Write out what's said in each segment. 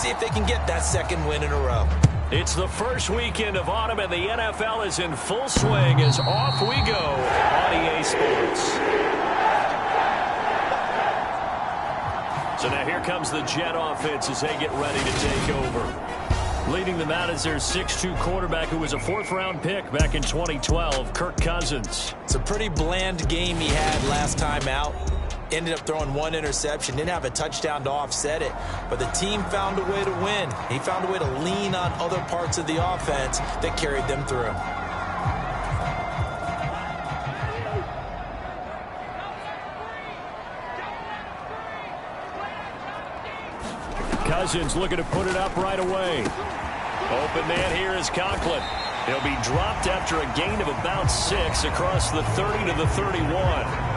see if they can get that second win in a row. It's the first weekend of autumn, and the NFL is in full swing as off we go on EA Sports. So now here comes the Jet offense as they get ready to take over. Leading them out is their 6'2 quarterback who was a fourth-round pick back in 2012, Kirk Cousins. It's a pretty bland game he had last time out. Ended up throwing one interception, didn't have a touchdown to offset it, but the team found a way to win. He found a way to lean on other parts of the offense that carried them through. Cousins looking to put it up right away. Open man here is Conklin. He'll be dropped after a gain of about 6 across the 30 to the 31.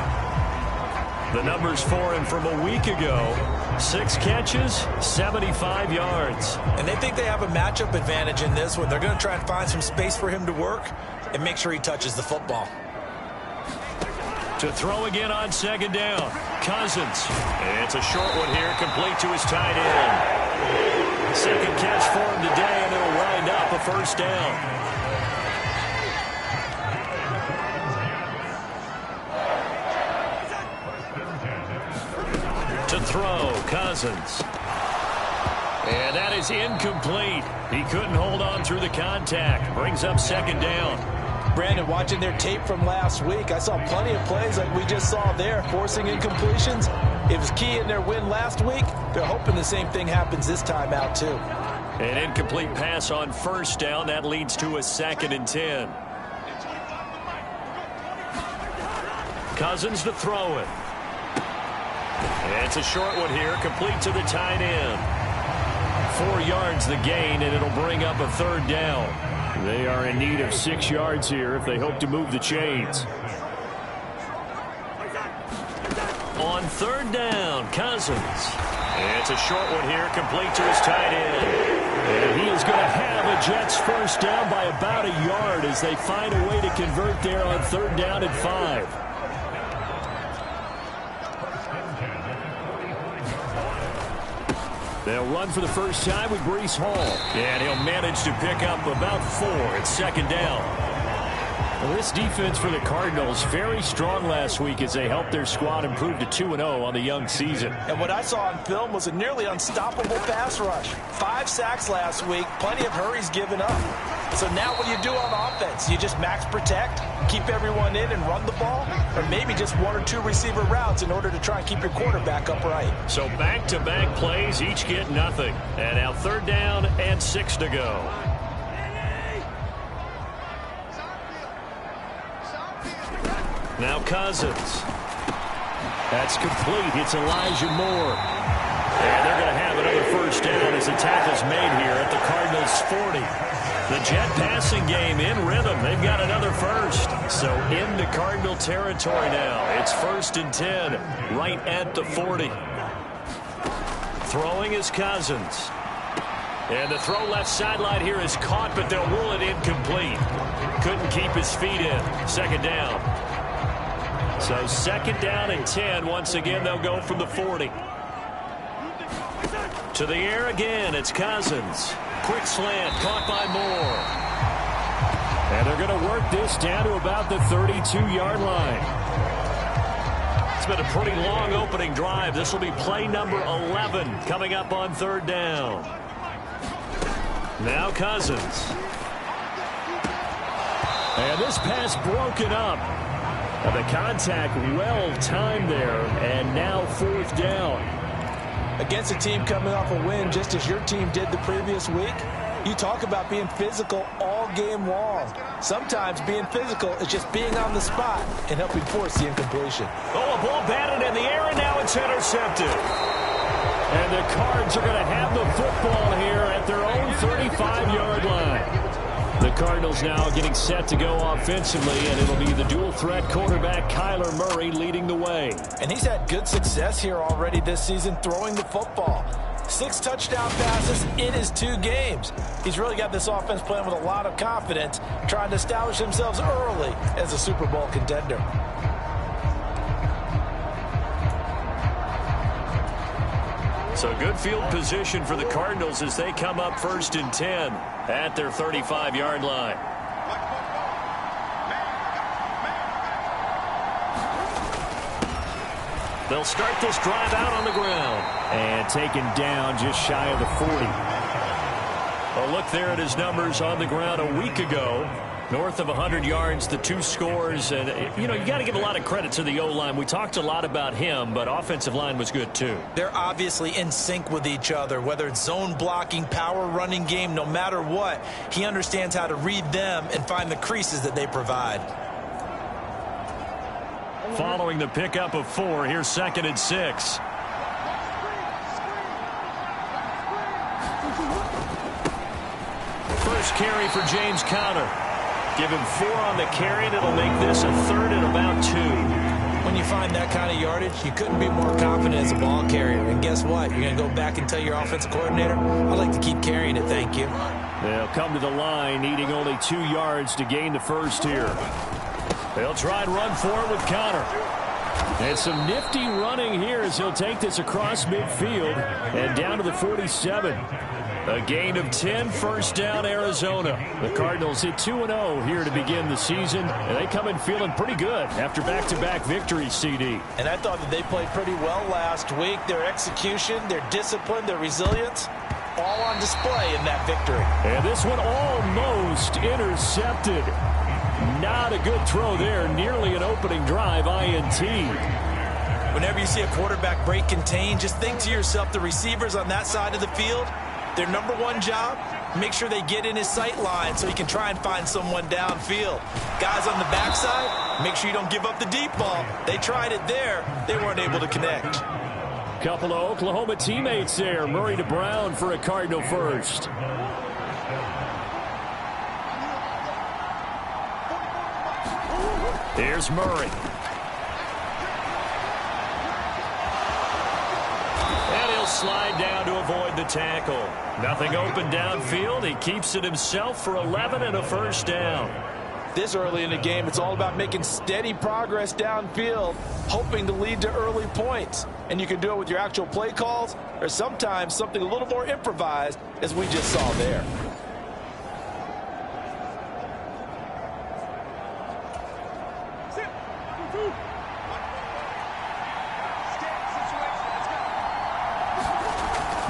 The numbers for him from a week ago: 6 catches, 75 yards. And they think they have a matchup advantage in this one. They're going to try and find some space for him to work and make sure he touches the football. To throw again on second down, Cousins. And it's a short one here, complete to his tight end. Second catch for him today, and it'll wind up a first down. To throw, Cousins. And that is incomplete. He couldn't hold on through the contact. Brings up second down. Brandon, watching their tape from last week, I saw plenty of plays like we just saw there, forcing incompletions. It was key in their win last week. They're hoping the same thing happens this time out, too. An incomplete pass on first down. That leads to a 2nd and 10. Cousins to throw it. And it's a short one here, complete to the tight end. 4 yards the gain, and it'll bring up a third down. They are in need of 6 yards here if they hope to move the chains. On third down, Cousins. And it's a short one here, complete to his tight end. And he is going to have a Jets first down by about a yard as they find a way to convert there on third down and 5. They'll run for the first time with Breece Hall. And he'll manage to pick up about 4 at second down. Well, this defense for the Cardinals very strong last week as they helped their squad improve to 2-0 on the young season. And what I saw on film was a nearly unstoppable pass rush. 5 sacks last week, plenty of hurries given up. So now what do you do on offense? You just max protect, keep everyone in and run the ball, or maybe just 1 or 2 receiver routes in order to try and keep your quarterback upright. So back-to-back plays, each get nothing. And now third down and 6 to go. Now Cousins. That's complete. It's Elijah Moore. And they're going to have another first down as the tackle's made here at the Cardinals' 40. The Jet passing game in rhythm. They've got another first. So into Cardinal territory now. It's 1st and 10 right at the 40. Throwing is Cousins. And the throw left sideline here is caught, but they'll rule it incomplete. Couldn't keep his feet in. Second down. So 2nd down and 10. Once again, they'll go from the 40. To the air again, it's Cousins. Quick slant, caught by Moore. And they're going to work this down to about the 32-yard line. It's been a pretty long opening drive. This will be play number 11 coming up on third down. Now Cousins. And this pass broken up. And the contact well timed there, and now 4th down. Against a team coming off a win just as your team did the previous week, you talk about being physical all game long. Sometimes being physical is just being on the spot and helping force the incompletion. Oh, a ball batted in the air, and now it's intercepted. And the Cards are going to have the football here at their own 35-yard line. The Cardinals now getting set to go offensively, and it'll be the dual-threat quarterback Kyler Murray leading the way. And he's had good success here already this season throwing the football. 6 touchdown passes in his 2 games. He's really got this offense playing with a lot of confidence, trying to establish themselves early as a Super Bowl contender. So good field position for the Cardinals as they come up 1st and 10 at their 35-yard line. They'll start this drive out on the ground. And taken down just shy of the 40. A look there at his numbers on the ground a week ago. North of 100 yards, the 2 scores. And, you know, you got to give a lot of credit to the O-line. We talked a lot about him, but offensive line was good, too. They're obviously in sync with each other, whether it's zone blocking, power running game, no matter what. He understands how to read them and find the creases that they provide. Following the pickup of 4, here's 2nd and 6. First carry for James Conner. Give him 4 on the carry, and it'll make this a 3rd and about 2. When you find that kind of yardage, you couldn't be more confident as a ball carrier. And guess what? You're going to go back and tell your offensive coordinator, I'd like to keep carrying it, thank you. They'll come to the line, needing only 2 yards to gain the first here. They'll try and run for it with Conner. And some nifty running here as he'll take this across midfield and down to the 47. A gain of 10, 1st down, Arizona. The Cardinals hit 2-0 here to begin the season, and they come in feeling pretty good after back-to-back victories, CD. And I thought that they played pretty well last week. Their execution, their discipline, their resilience, all on display in that victory. And this one almost intercepted. Not a good throw there. Nearly an opening drive, INT. Whenever you see a quarterback break contain, just think to yourself, the receivers on that side of the field, their number one job, make sure they get in his sight line so he can try and find someone downfield. Guys on the backside, make sure you don't give up the deep ball. They tried it there. They weren't able to connect. Couple of Oklahoma teammates there. Murray to Brown for a Cardinal first. Here's Murray. And he'll slide down to avoid the tackle. Nothing open downfield. He keeps it himself for 11 and a 1st down. This early in the game, it's all about making steady progress downfield, hoping to lead to early points. And you can do it with your actual play calls or sometimes something a little more improvised, as we just saw there.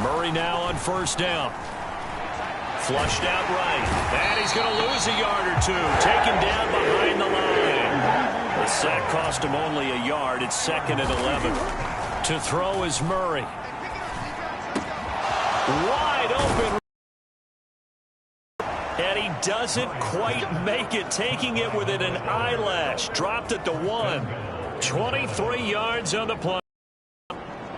Murray now on 1st down. Flushed out right. And he's going to lose a yard or 2. Taken down behind the line. The sack cost him only a yard. It's 2nd and 11. To throw is Murray. Wide open. And he doesn't quite make it. Taking it within an eyelash. Dropped at the 1. 23 yards on the play.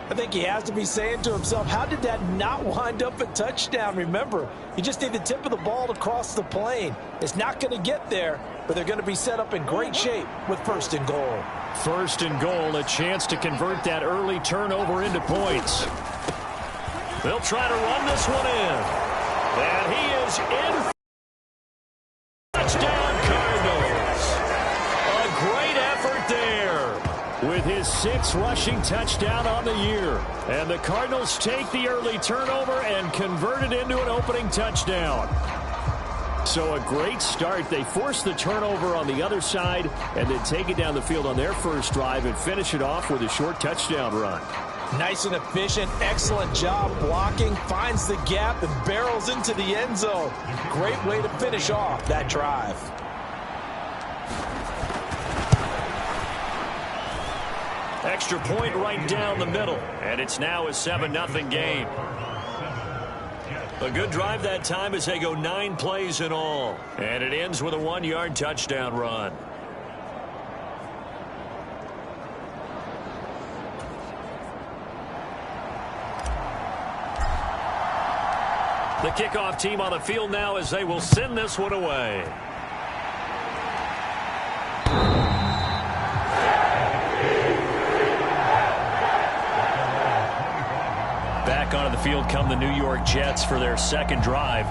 I think he has to be saying to himself, how did that not wind up a touchdown? Remember, you just need the tip of the ball to cross the plane. It's not going to get there, but they're going to be set up in great shape with 1st and goal. 1st and goal, a chance to convert that early turnover into points. They'll try to run this one in. And he is in. Touchdown, Cardinals. A great effort there. With his 6th rushing touchdown on the year. And the Cardinals take the early turnover and convert it into an opening touchdown. So a great start. They force the turnover on the other side and then take it down the field on their first drive and finish it off with a short touchdown run. Nice and efficient. Excellent job blocking. Finds the gap and barrels into the end zone. Great way to finish off that drive. Extra point right down the middle. And it's now a 7-0 game. A good drive that time as they go 9 plays in all. And it ends with a 1-yard touchdown run. The kickoff team on the field now as they will send this one away. Back onto the field come the New York Jets for their 2nd drive.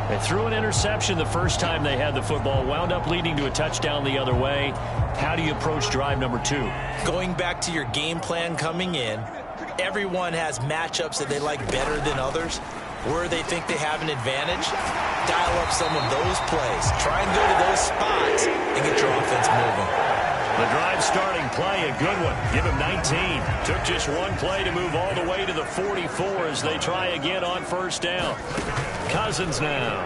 They threw an interception the first time they had the football, wound up leading to a touchdown the other way. How do you approach drive number 2? Going back to your game plan coming in, Everyone has matchups that they like better than others. Where they think they have an advantage, dial up some of those plays. Try and go to those spots and get your offense moving. The drive starting play, a good one. Give him 19. Took just one play to move all the way to the 44 as they try again on first down. Cousins now.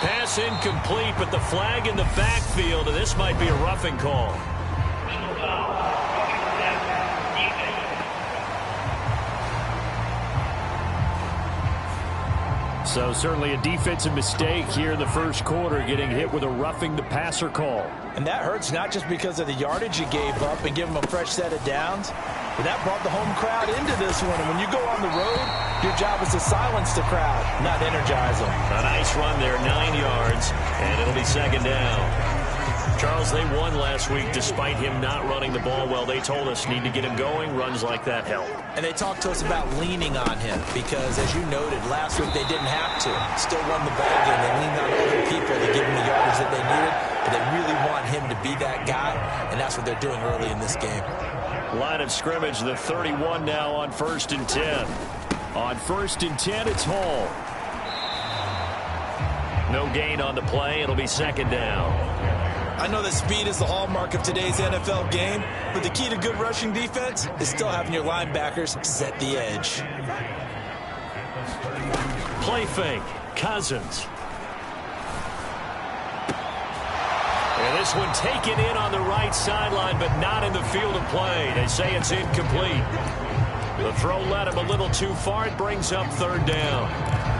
Pass incomplete, but the flag in the backfield, and this might be a roughing call. So certainly a defensive mistake here in the first quarter, getting hit with a roughing the passer call. And that hurts not just because of the yardage you gave up and give them a fresh set of downs, but that brought the home crowd into this one. And when you go on the road, your job is to silence the crowd, not energize them. A nice run there, 9 yards, and it'll be second down. Charles, they won last week despite him not running the ball well. They told us need to get him going. Runs like that help. And they talked to us about leaning on him because, as you noted, last week they didn't have to. Still won the ball game. They leaned on other people to give him the yardage that they needed, but they really want him to be that guy, and that's what they're doing early in this game. Line of scrimmage, the 31 now on 1st and 10. On 1st and 10, it's Hall. No gain on the play. It'll be second down. I know that speed is the hallmark of today's NFL game, but the key to good rushing defense is still having your linebackers set the edge. Play fake. Cousins. And this one taken in on the right sideline, but not in the field of play. They say it's incomplete. The throw led him a little too far. It brings up third down.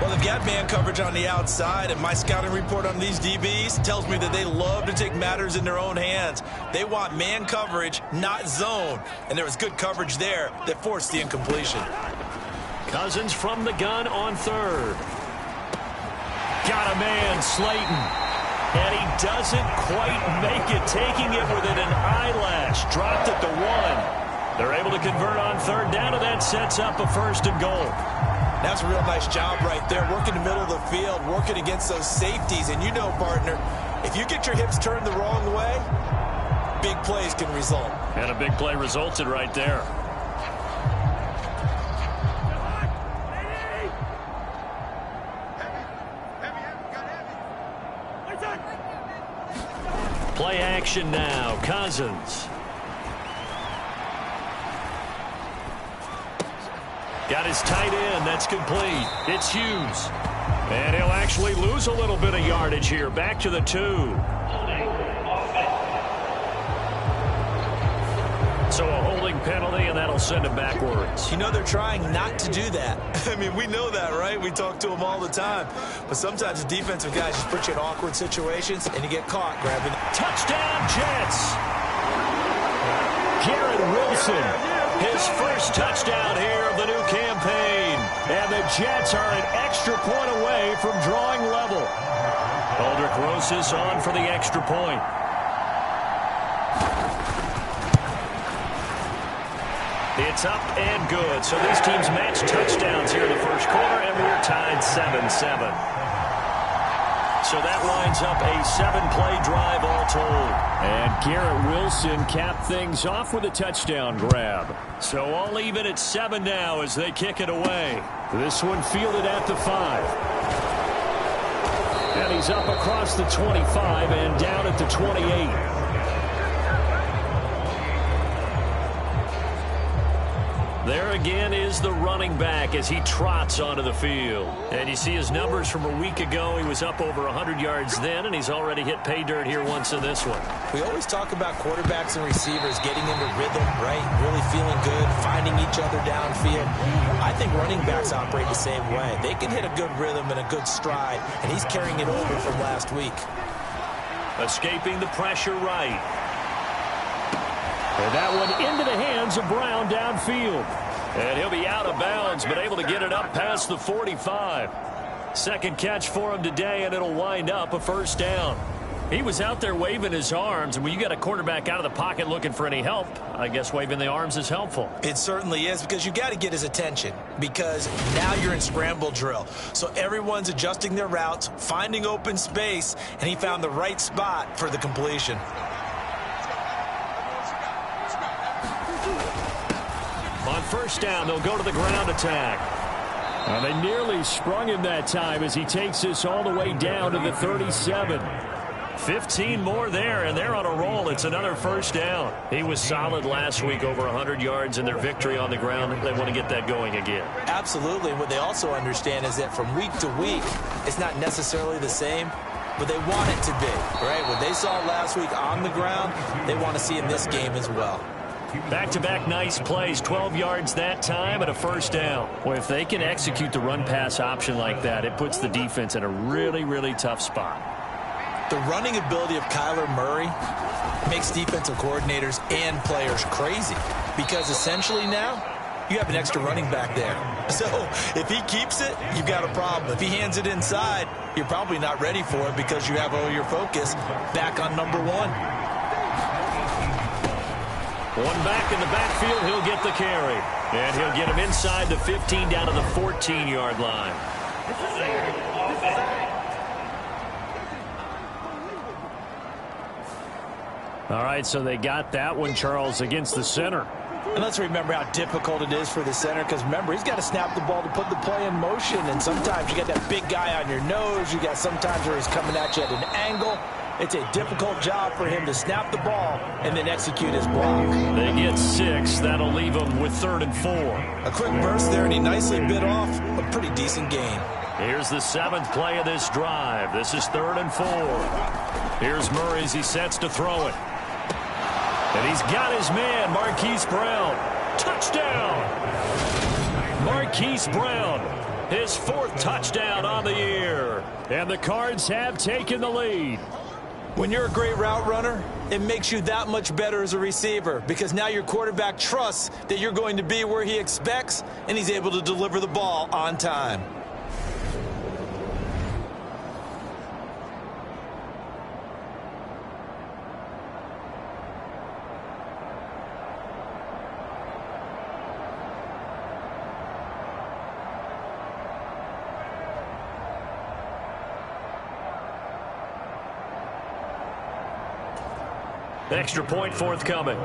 Well, they've got man coverage on the outside, and my scouting report on these DBs tells me that they love to take matters in their own hands. They want man coverage, not zone. And there was good coverage there that forced the incompletion. Cousins from the gun on third. Got a man, Slayton. And he doesn't quite make it, taking it within an eyelash. Dropped at the 1. They're able to convert on third down, and that sets up a 1st and goal. That's a real nice job right there, working the middle of the field, working against those safeties. And you know, partner, if you get your hips turned the wrong way, big plays can result. And a big play resulted right there. Play action now. Cousins. Got his tight end. That's complete. It's Hughes. And he'll actually lose a little bit of yardage here. Back to the 2. So a holding penalty, and that'll send him backwards. You know, they're trying not to do that. I mean, we know that, right? We talk to them all the time. But sometimes the defensive guys just put you in awkward situations, and you get caught grabbing. Touchdown, Jets! Garrett Wilson. His first touchdown here of the new campaign. And the Jets are an extra point away from drawing level. Aldrich Rosas on for the extra point. It's up and good. So these teams match touchdowns here in the first quarter, and we're tied 7-7. So that lines up a 7-play drive all told. And Garrett Wilson capped things off with a touchdown grab. So all even at 7 now as they kick it away. This one fielded at the 5. And he's up across the 25 and down at the 28. There again is the running back as he trots onto the field. And you see his numbers from a week ago. He was up over 100 yards then, and he's already hit pay dirt here once in this one. We always talk about quarterbacks and receivers getting into rhythm, right? Really feeling good, finding each other downfield. I think running backs operate the same way. They can hit a good rhythm and a good stride, and he's carrying it over from last week. Escaping the pressure right. And that one into the hands of Brown downfield. And he'll be out of bounds, but able to get it up past the 45. Second catch for him today, and it'll wind up a first down. He was out there waving his arms, and when you got a quarterback out of the pocket looking for any help, I guess waving the arms is helpful. It certainly is, because you got to get his attention, because now you're in scramble drill. So everyone's adjusting their routes, finding open space, and he found the right spot for the completion. first down. They'll go to the ground attack. Well, they nearly sprung him that time as he takes this all the way down to the 37. 15 more there, and they're on a roll. It's another first down. He was solid last week, over 100 yards in their victory on the ground. They want to get that going again. Absolutely. What they also understand is that from week to week, it's not necessarily the same, but they want it to be, right? What they saw last week on the ground, they want to see in this game as well. Back-to-back nice plays, 12 yards that time and a first down. Well, if they can execute the run-pass option like that, it puts the defense in a really, really tough spot. The running ability of Kyler Murray makes defensive coordinators and players crazy because essentially now you have an extra running back there. So if he keeps it, you've got a problem. If he hands it inside, you're probably not ready for it because you have all your focus back on number one. One back in the backfield, he'll get the carry. And he'll get him inside the 15 down to the 14-yard line. All right, so they got that one, Charles, against the center. And let's remember how difficult it is for the center because, remember, he's got to snap the ball to put the play in motion. And sometimes you got that big guy on your nose. You got sometimes where he's coming at you at an angle. It's a difficult job for him to snap the ball and then execute his block. They get 6. That'll leave them with 3rd and 4. A quick burst there, and he nicely bit off a pretty decent gain. Here's the 7th play of this drive. This is 3rd and 4. Here's Murray as he sets to throw it. And he's got his man, Marquise Brown. Touchdown! Marquise Brown, his 4th touchdown on the year. And the Cards have taken the lead. When you're a great route runner, it makes you that much better as a receiver because now your quarterback trusts that you're going to be where he expects, and he's able to deliver the ball on time. Extra point forthcoming.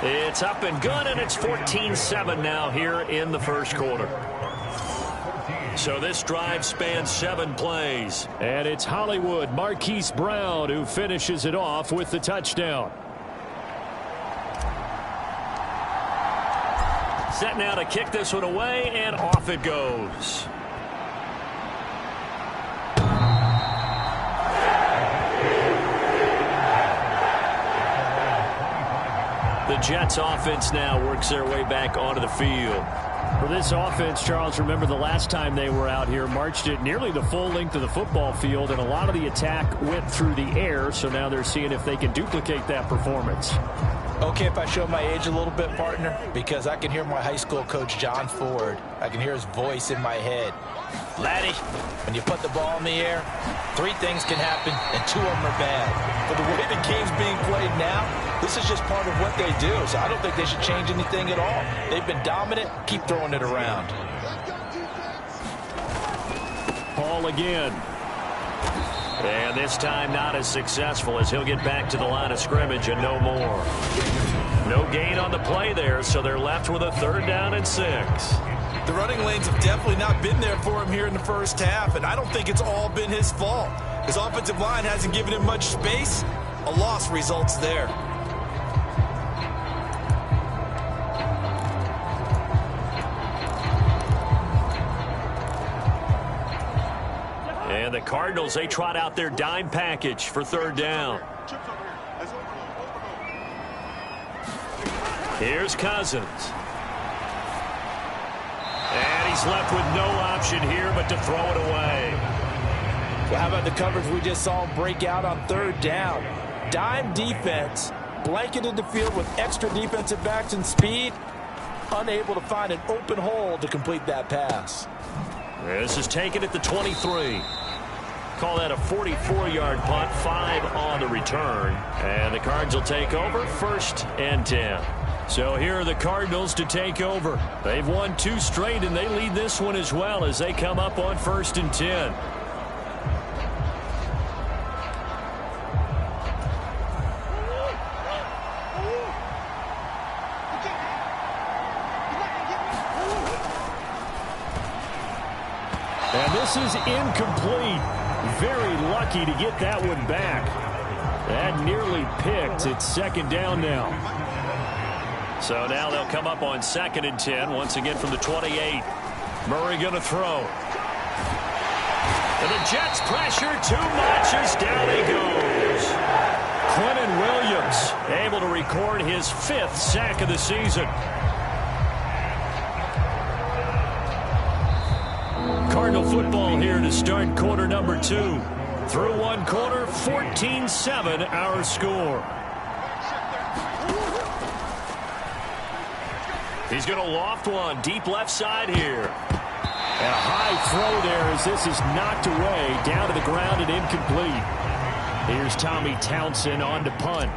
It's up and good, and it's 14-7 now here in the first quarter. So this drive spans 7 plays. And it's Hollywood, Marquise Brown, who finishes it off with the touchdown. Set now to kick this one away, and off it goes. The Jets offense now works their way back onto the field. For this offense, Charles, remember the last time they were out here, marched it nearly the full length of the football field, and a lot of the attack went through the air, so now they're seeing if they can duplicate that performance. Okay, if I show my age a little bit, partner, because I can hear my high school coach, John Ford. I can hear his voice in my head. Laddie, when you put the ball in the air, 3 things can happen, and 2 of them are bad. But the way the game's being played now, this is just part of what they do, so I don't think they should change anything at all. They've been dominant. Keep throwing it around. Ball again. And this time not as successful as he'll get back to the line of scrimmage and no more. No gain on the play there, so they're left with a 3rd down and 6. The running lanes have definitely not been there for him here in the first half, and I don't think it's all been his fault. His offensive line hasn't given him much space. A loss results there. And the Cardinals, they trot out their dime package for 3rd down. Here's Cousins. And he's left with no option here but to throw it away. Well, how about the coverage we just saw him break out on 3rd down? Dime defense, blanketed the field with extra defensive backs and speed, unable to find an open hole to complete that pass. This is taken at the 23. Call that a 44-yard punt, 5 on the return. And the Cards will take over, 1st and 10. So here are the Cardinals to take over. They've won 2 straight, and they lead this one as well as they come up on 1st and 10. This is incomplete. Very lucky to get that one back. That nearly picked. It's second down now. So now they'll come up on 2nd and 10, once again from the 28. Murray going to throw. And the Jets pressure too much as down he goes. Quentin Williams able to record his 5th sack of the season. Cardinal football here to start quarter number 2. Through one quarter, 14-7 our score. He's going to loft one deep left side here. And a high throw there as this is knocked away down to the ground and incomplete. Here's Tommy Townsend on to punt.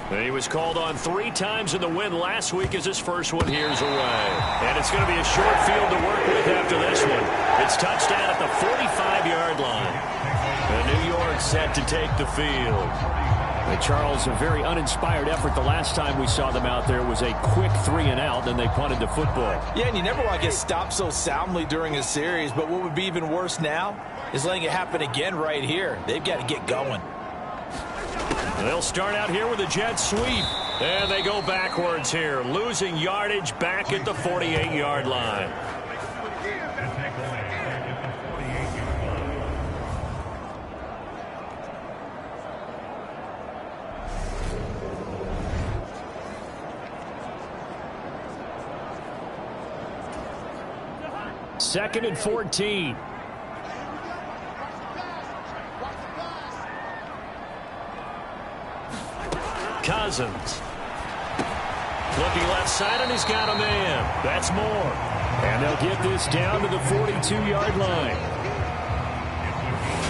He was called on 3 times in the win last week as his first one here's away. And it's going to be a short field to work with after this one. It's touchdown at the 45-yard line. And New York set to take the field. Charles, a very uninspired effort. The last time we saw them out there was a quick 3-and-out, then they punted the football. Yeah, and you never want to get stopped so soundly during a series, but what would be even worse now is letting it happen again right here. They've got to get going. They'll start out here with a jet sweep. And they go backwards here, losing yardage back at the 48-yard line. Second and 14. Cousins. Looking left side, and he's got a man. That's more. And they'll get this down to the 42-yard line.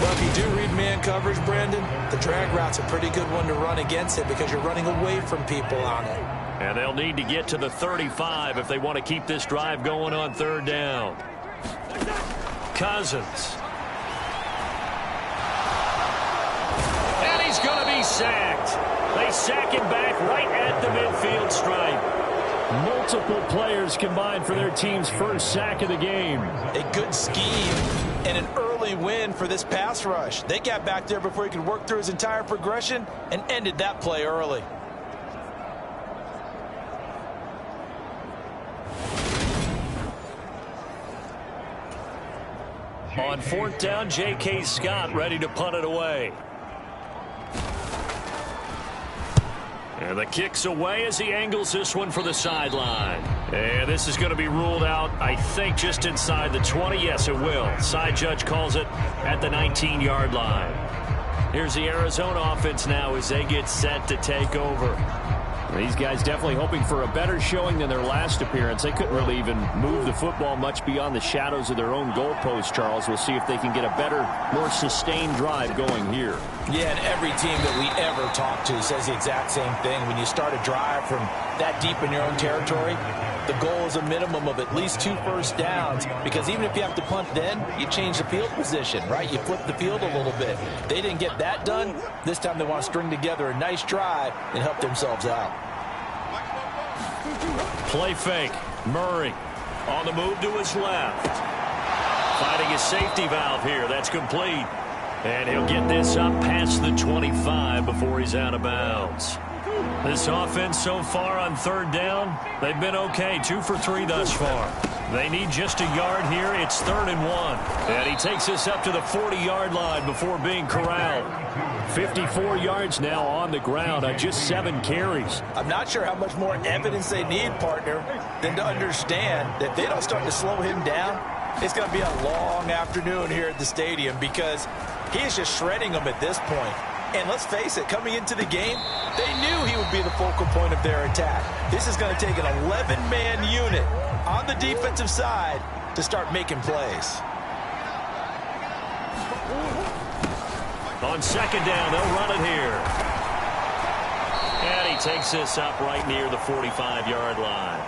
Well, if you do read man coverage, Brandon, the drag route's a pretty good one to run against it because you're running away from people on it. And they'll need to get to the 35 if they want to keep this drive going on 3rd down. Cousins. And he's going to be sacked. They sack him back right at the midfield stripe. Multiple players combined for their team's first sack of the game. A good scheme and an early win for this pass rush. They got back there before he could work through his entire progression and ended that play early. On 4th down, J.K. Scott ready to punt it away. And the kick's away as he angles this one for the sideline. And this is going to be ruled out, I think, just inside the 20. Yes, it will. Side judge calls it at the 19-yard line. Here's the Arizona offense now as they get set to take over. These guys definitely hoping for a better showing than their last appearance. They couldn't really even move the football much beyond the shadows of their own goalpost, Charles. We'll see if they can get a better, more sustained drive going here. Yeah, and every team that we ever talk to says the exact same thing. When you start a drive from that deep in your own territory, the goal is a minimum of at least 2 first downs, because even if you have to punt then, you change the field position, right? You flip the field a little bit. They didn't get that done. This time they want to string together a nice drive and help themselves out. Play fake. Murray on the move to his left. Finding his safety valve here. That's complete. And he'll get this up past the 25 before he's out of bounds. This offense so far on 3rd down, they've been okay. 2 for 3 thus far. They need just a yard here. It's 3rd and 1. And he takes this up to the 40-yard line before being corralled. 54 yards now on the ground on just 7 carries. I'm not sure how much more evidence they need, partner, than to understand that if they don't start to slow him down, it's going to be a long afternoon here at the stadium, because he is just shredding them at this point. And let's face it, coming into the game, they knew he would be the focal point of their attack. This is going to take an 11-man unit on the defensive side to start making plays. On 2nd down, they'll run it here. And he takes this up right near the 45-yard line.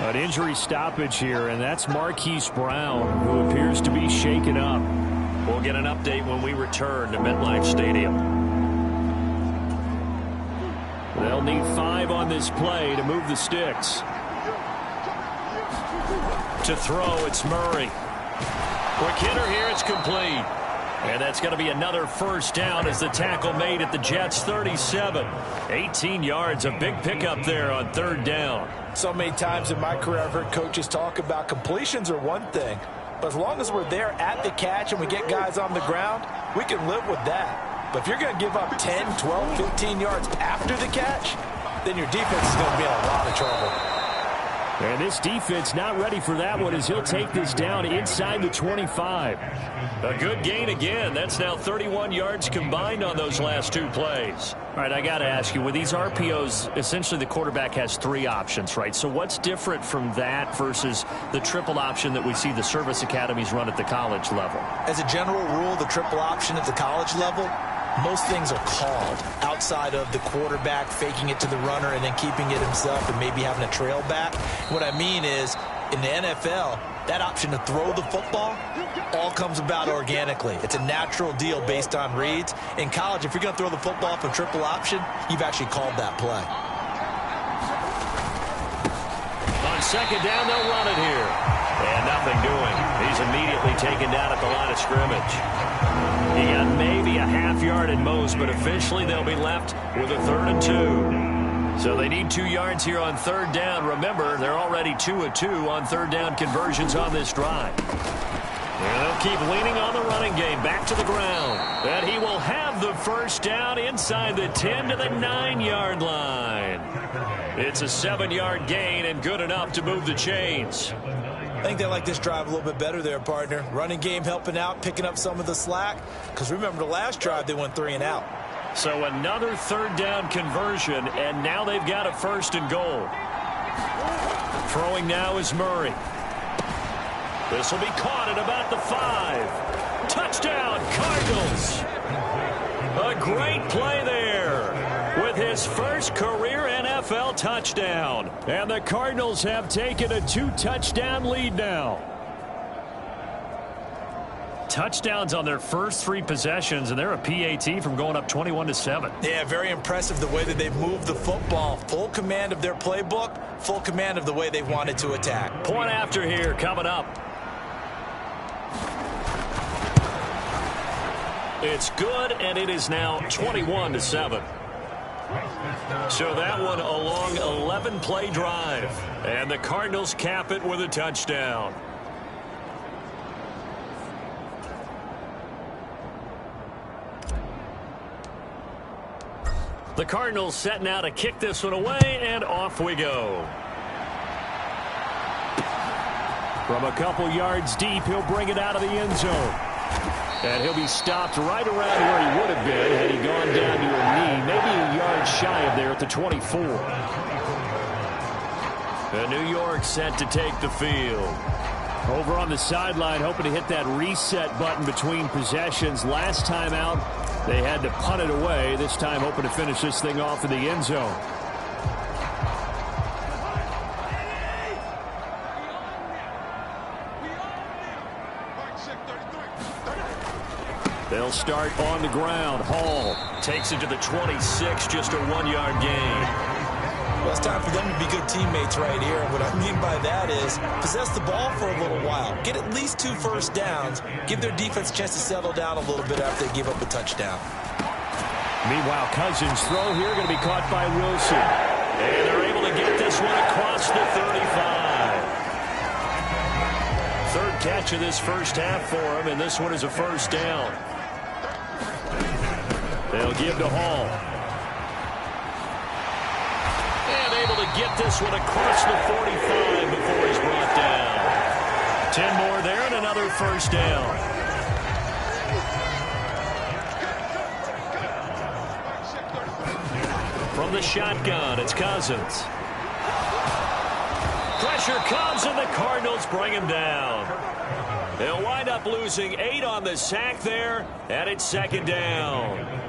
An injury stoppage here, and that's Marquise Brown, who appears to be shaken up. We'll get an update when we return to MetLife Stadium. They'll need 5 on this play to move the sticks. To throw, it's Murray. Quick hitter here, it's complete. And that's going to be another first down as the tackle made at the Jets' 37. 18 yards, a big pickup there on third down. So many times in my career I've heard coaches talk about completions are one thing, but as long as we're there at the catch and we get guys on the ground, we can live with that. But if you're going to give up 10, 12, 15 yards after the catch, then your defense is going to be in a lot of trouble. And this defense not ready for that one as he'll take this down inside the 25. A good gain again. That's now 31 yards combined on those last two plays. All right, I got to ask you, with these RPOs, essentially the quarterback has three options, right? So what's different from that versus the triple option that we see the service academies run at the college level? As a general rule, the triple option at the college level, most things are called outside of the quarterback faking it to the runner and then keeping it himself and maybe having a trail back. What I mean is, in the NFL, that option to throw the football all comes about organically. It's a natural deal based on reads. In college, if you're going to throw the football off a triple option, you've actually called that play. On second down, they'll run it here. And nothing doing. He's immediately taken down at the line of scrimmage. He got maybe a half yard at most, but officially they'll be left with a 3rd and 2. So they need 2 yards here on third down. Remember, they're already 2 of 2 on third down conversions on this drive. And they'll keep leaning on the running game back to the ground. And he will have the first down inside the 10 to the 9-yard line. It's a 7-yard gain and good enough to move the chains. I think they like this drive a little bit better there, partner. Running game helping out, picking up some of the slack. Because remember, the last drive, they went 3 and out. So another third down conversion, and now they've got a 1st and goal. Throwing now is Murray. This will be caught at about the 5. Touchdown, Cardinals. A great play there with his first career NFL touchdown. And the Cardinals have taken a 2-touchdown lead now. Touchdowns on their first 3 possessions, and they're a PAT from going up 21-7. Yeah, very impressive the way that they've moved the football. Full command of their playbook, full command of the way they wanted to attack. Point after here coming up. It's good, and it is now 21-7. So that one a long 11-play drive, and the Cardinals cap it with a touchdown. The Cardinals set now to kick this one away, and off we go. From a couple yards deep, he'll bring it out of the end zone. And he'll be stopped right around where he would have been had he gone down to a knee, maybe a yard shy of there at the 24. And New York set to take the field. Over on the sideline, hoping to hit that reset button between possessions. Last time out, they had to punt it away. This time hoping to finish this thing off in the end zone. They'll start on the ground. Hall takes it to the 26, just a 1-yard gain. Well, it's time for them to be good teammates right here. And what I mean by that is possess the ball for a little while. Get at least 2 first downs. Give their defense a chance to settle down a little bit after they give up a touchdown. Meanwhile, Cousins' throw here going to be caught by Wilson. And they're able to get this one across the 35. 3rd catch of this first half for him, and this one is a first down. They'll give to Hall. And able to get this one across the 45 before he's brought down. 10 more there and another first down. From the shotgun, it's Cousins. Pressure comes, and the Cardinals bring him down. They'll wind up losing 8 on the sack there, and it's 2nd down.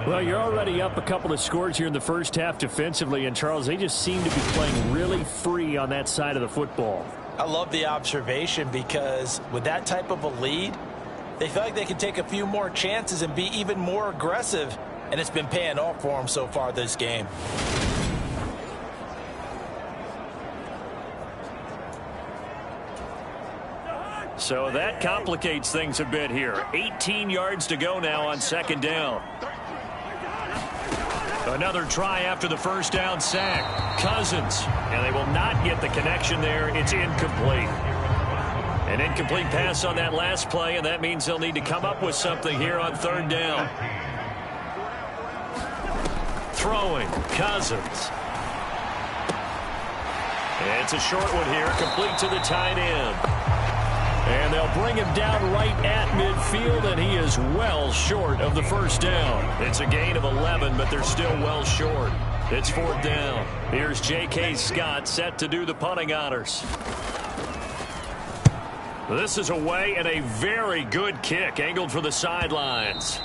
Well, you're already up a couple of scores here in the first half defensively, and Charles, they just seem to be playing really free on that side of the football. I love the observation because with that type of a lead, they feel like they can take a few more chances and be even more aggressive, and it's been paying off for them so far this game. So that complicates things a bit here. 18 yards to go now on second down. Another try after the first down sack. Cousins. And they will not get the connection there. It's incomplete. An incomplete pass on that last play, and that means they'll need to come up with something here on third down. Throwing. Cousins. It's a short one here, complete to the tight end. And they'll bring him down right at midfield, and he is well short of the first down. It's a gain of 11, but they're still well short. It's fourth down. Here's J.K. Scott set to do the punting honors. This is away, and a very good kick angled for the sidelines.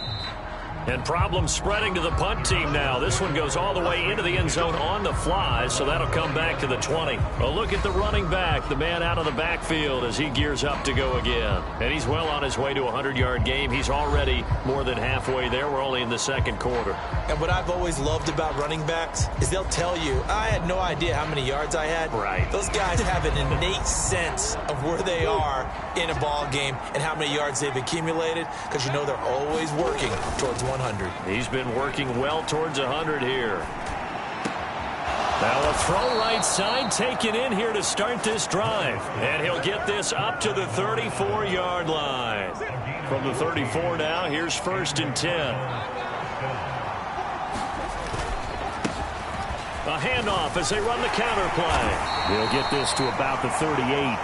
And problems spreading to the punt team now. This one goes all the way into the end zone on the fly, so that'll come back to the 20. A look at the running back, the man out of the backfield as he gears up to go again. And he's well on his way to a 100-yard game. He's already more than halfway there. We're only in the second quarter. And what I've always loved about running backs is they'll tell you, I had no idea how many yards I had. Right. Those guys have an innate sense of where they are in a ball game and how many yards they've accumulated, because you know they're always working towards 100. He's been working well towards 100 here. Now a throw right side taken in here to start this drive. And he'll get this up to the 34-yard line. From the 34 now, here's first and 10. A handoff as they run the counter play. They'll get this to about the 38.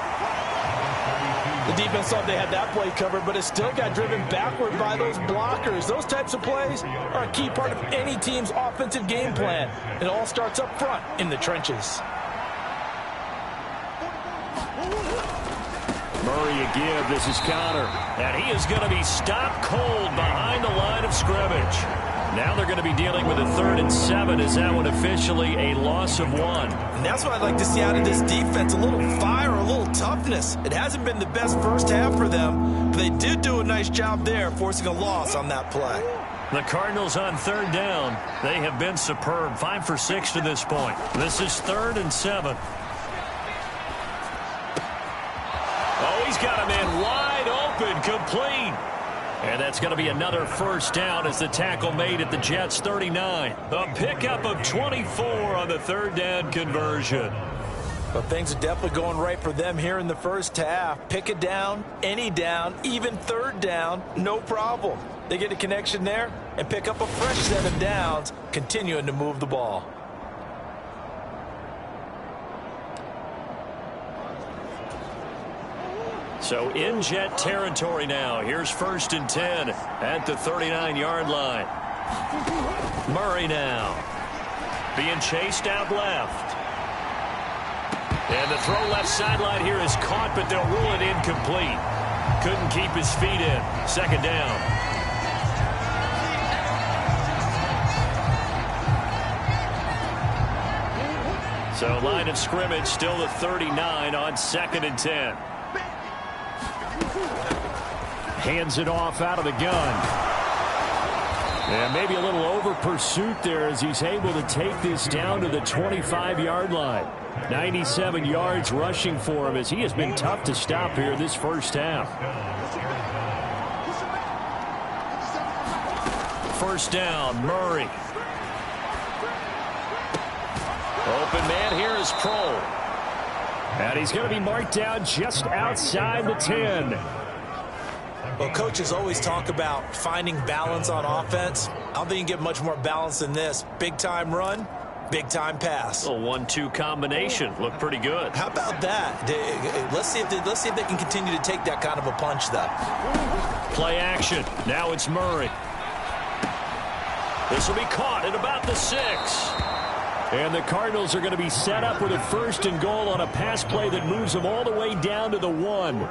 The defense thought they had that play covered, but it still got driven backward by those blockers. Those types of plays are a key part of any team's offensive game plan. It all starts up front in the trenches. Murray a give. This is Connor. And he is going to be stopped cold behind the line of scrimmage. Now they're going to be dealing with a 3rd and 7. Is that one officially a loss of 1? And that's what I'd like to see out of this defense. A little fire, a little toughness. It hasn't been the best first half for them, but they did do a nice job there, forcing a loss on that play. The Cardinals on 3rd down. They have been superb. 5 for 6 to this point. This is 3rd and 7. Oh, he's got a man wide open, complete. And that's going to be another first down as the tackle made at the Jets' 39. A pickup of 24 on the 3rd down conversion. But things are definitely going right for them here in the first half. Pick it down, any down, even 3rd down, no problem. They get a connection there and pick up a fresh set of downs, continuing to move the ball. So in Jet territory now. Here's first and 10 at the 39-yard line. Murray now being chased out left. And the throw left sideline here is caught, but they'll rule it incomplete. Couldn't keep his feet in. Second down. So line of scrimmage still the 39 on 2nd and 10. Hands it off out of the gun. And maybe a little over pursuit there as he's able to take this down to the 25-yard line. 97 yards rushing for him as he has been tough to stop here this first half. First down, Murray. Open man here is Pro. And he's going to be marked down just outside the 10. Well, coaches always talk about finding balance on offense. I don't think you can get much more balance than this. Big-time run, big-time pass. A 1-2 combination. Looked pretty good. How about that? Let's see if they can continue to take that kind of a punch, though. Play action. Now it's Murray. This will be caught at about the 6. And the Cardinals are going to be set up with a 1st and goal on a pass play that moves them all the way down to the 1.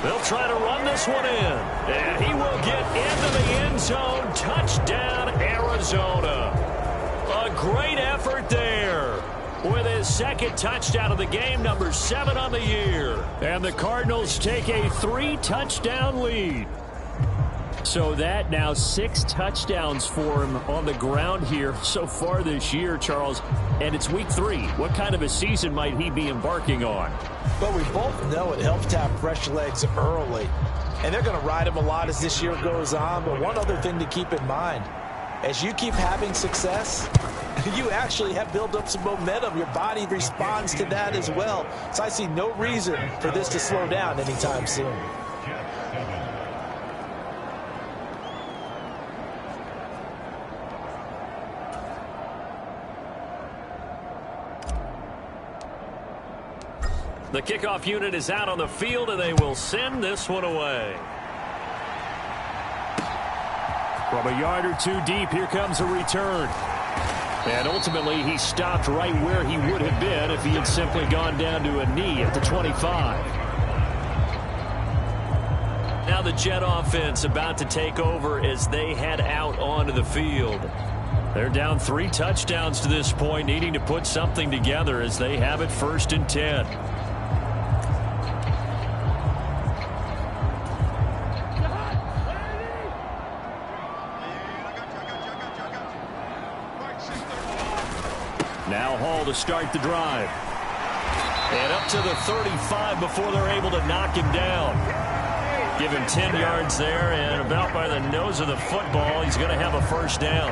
They'll try to run this one in. And he will get into the end zone. Touchdown, Arizona. A great effort there. With his 2nd touchdown of the game, number 7 on the year. And the Cardinals take a 3-touchdown lead. So that now 6 touchdowns for him on the ground here so far this year, Charles. And it's week 3. What kind of a season might he be embarking on? But we both know it helps to have fresh legs early. And they're going to ride him a lot as this year goes on. But one other thing to keep in mind, as you keep having success, you actually have built up some momentum. Your body responds to that as well. So I see no reason for this to slow down anytime soon. The kickoff unit is out on the field, and they will send this one away. From a yard or 2 deep, here comes a return. And ultimately, he stopped right where he would have been if he had simply gone down to a knee at the 25. Now the Jet offense about to take over as they head out onto the field. They're down 3 touchdowns to this point, needing to put something together as they have it 1st and 10. Now Hall to start the drive. And up to the 35 before they're able to knock him down. Give him 10 yards there, and about by the nose of the football, he's going to have a 1st down.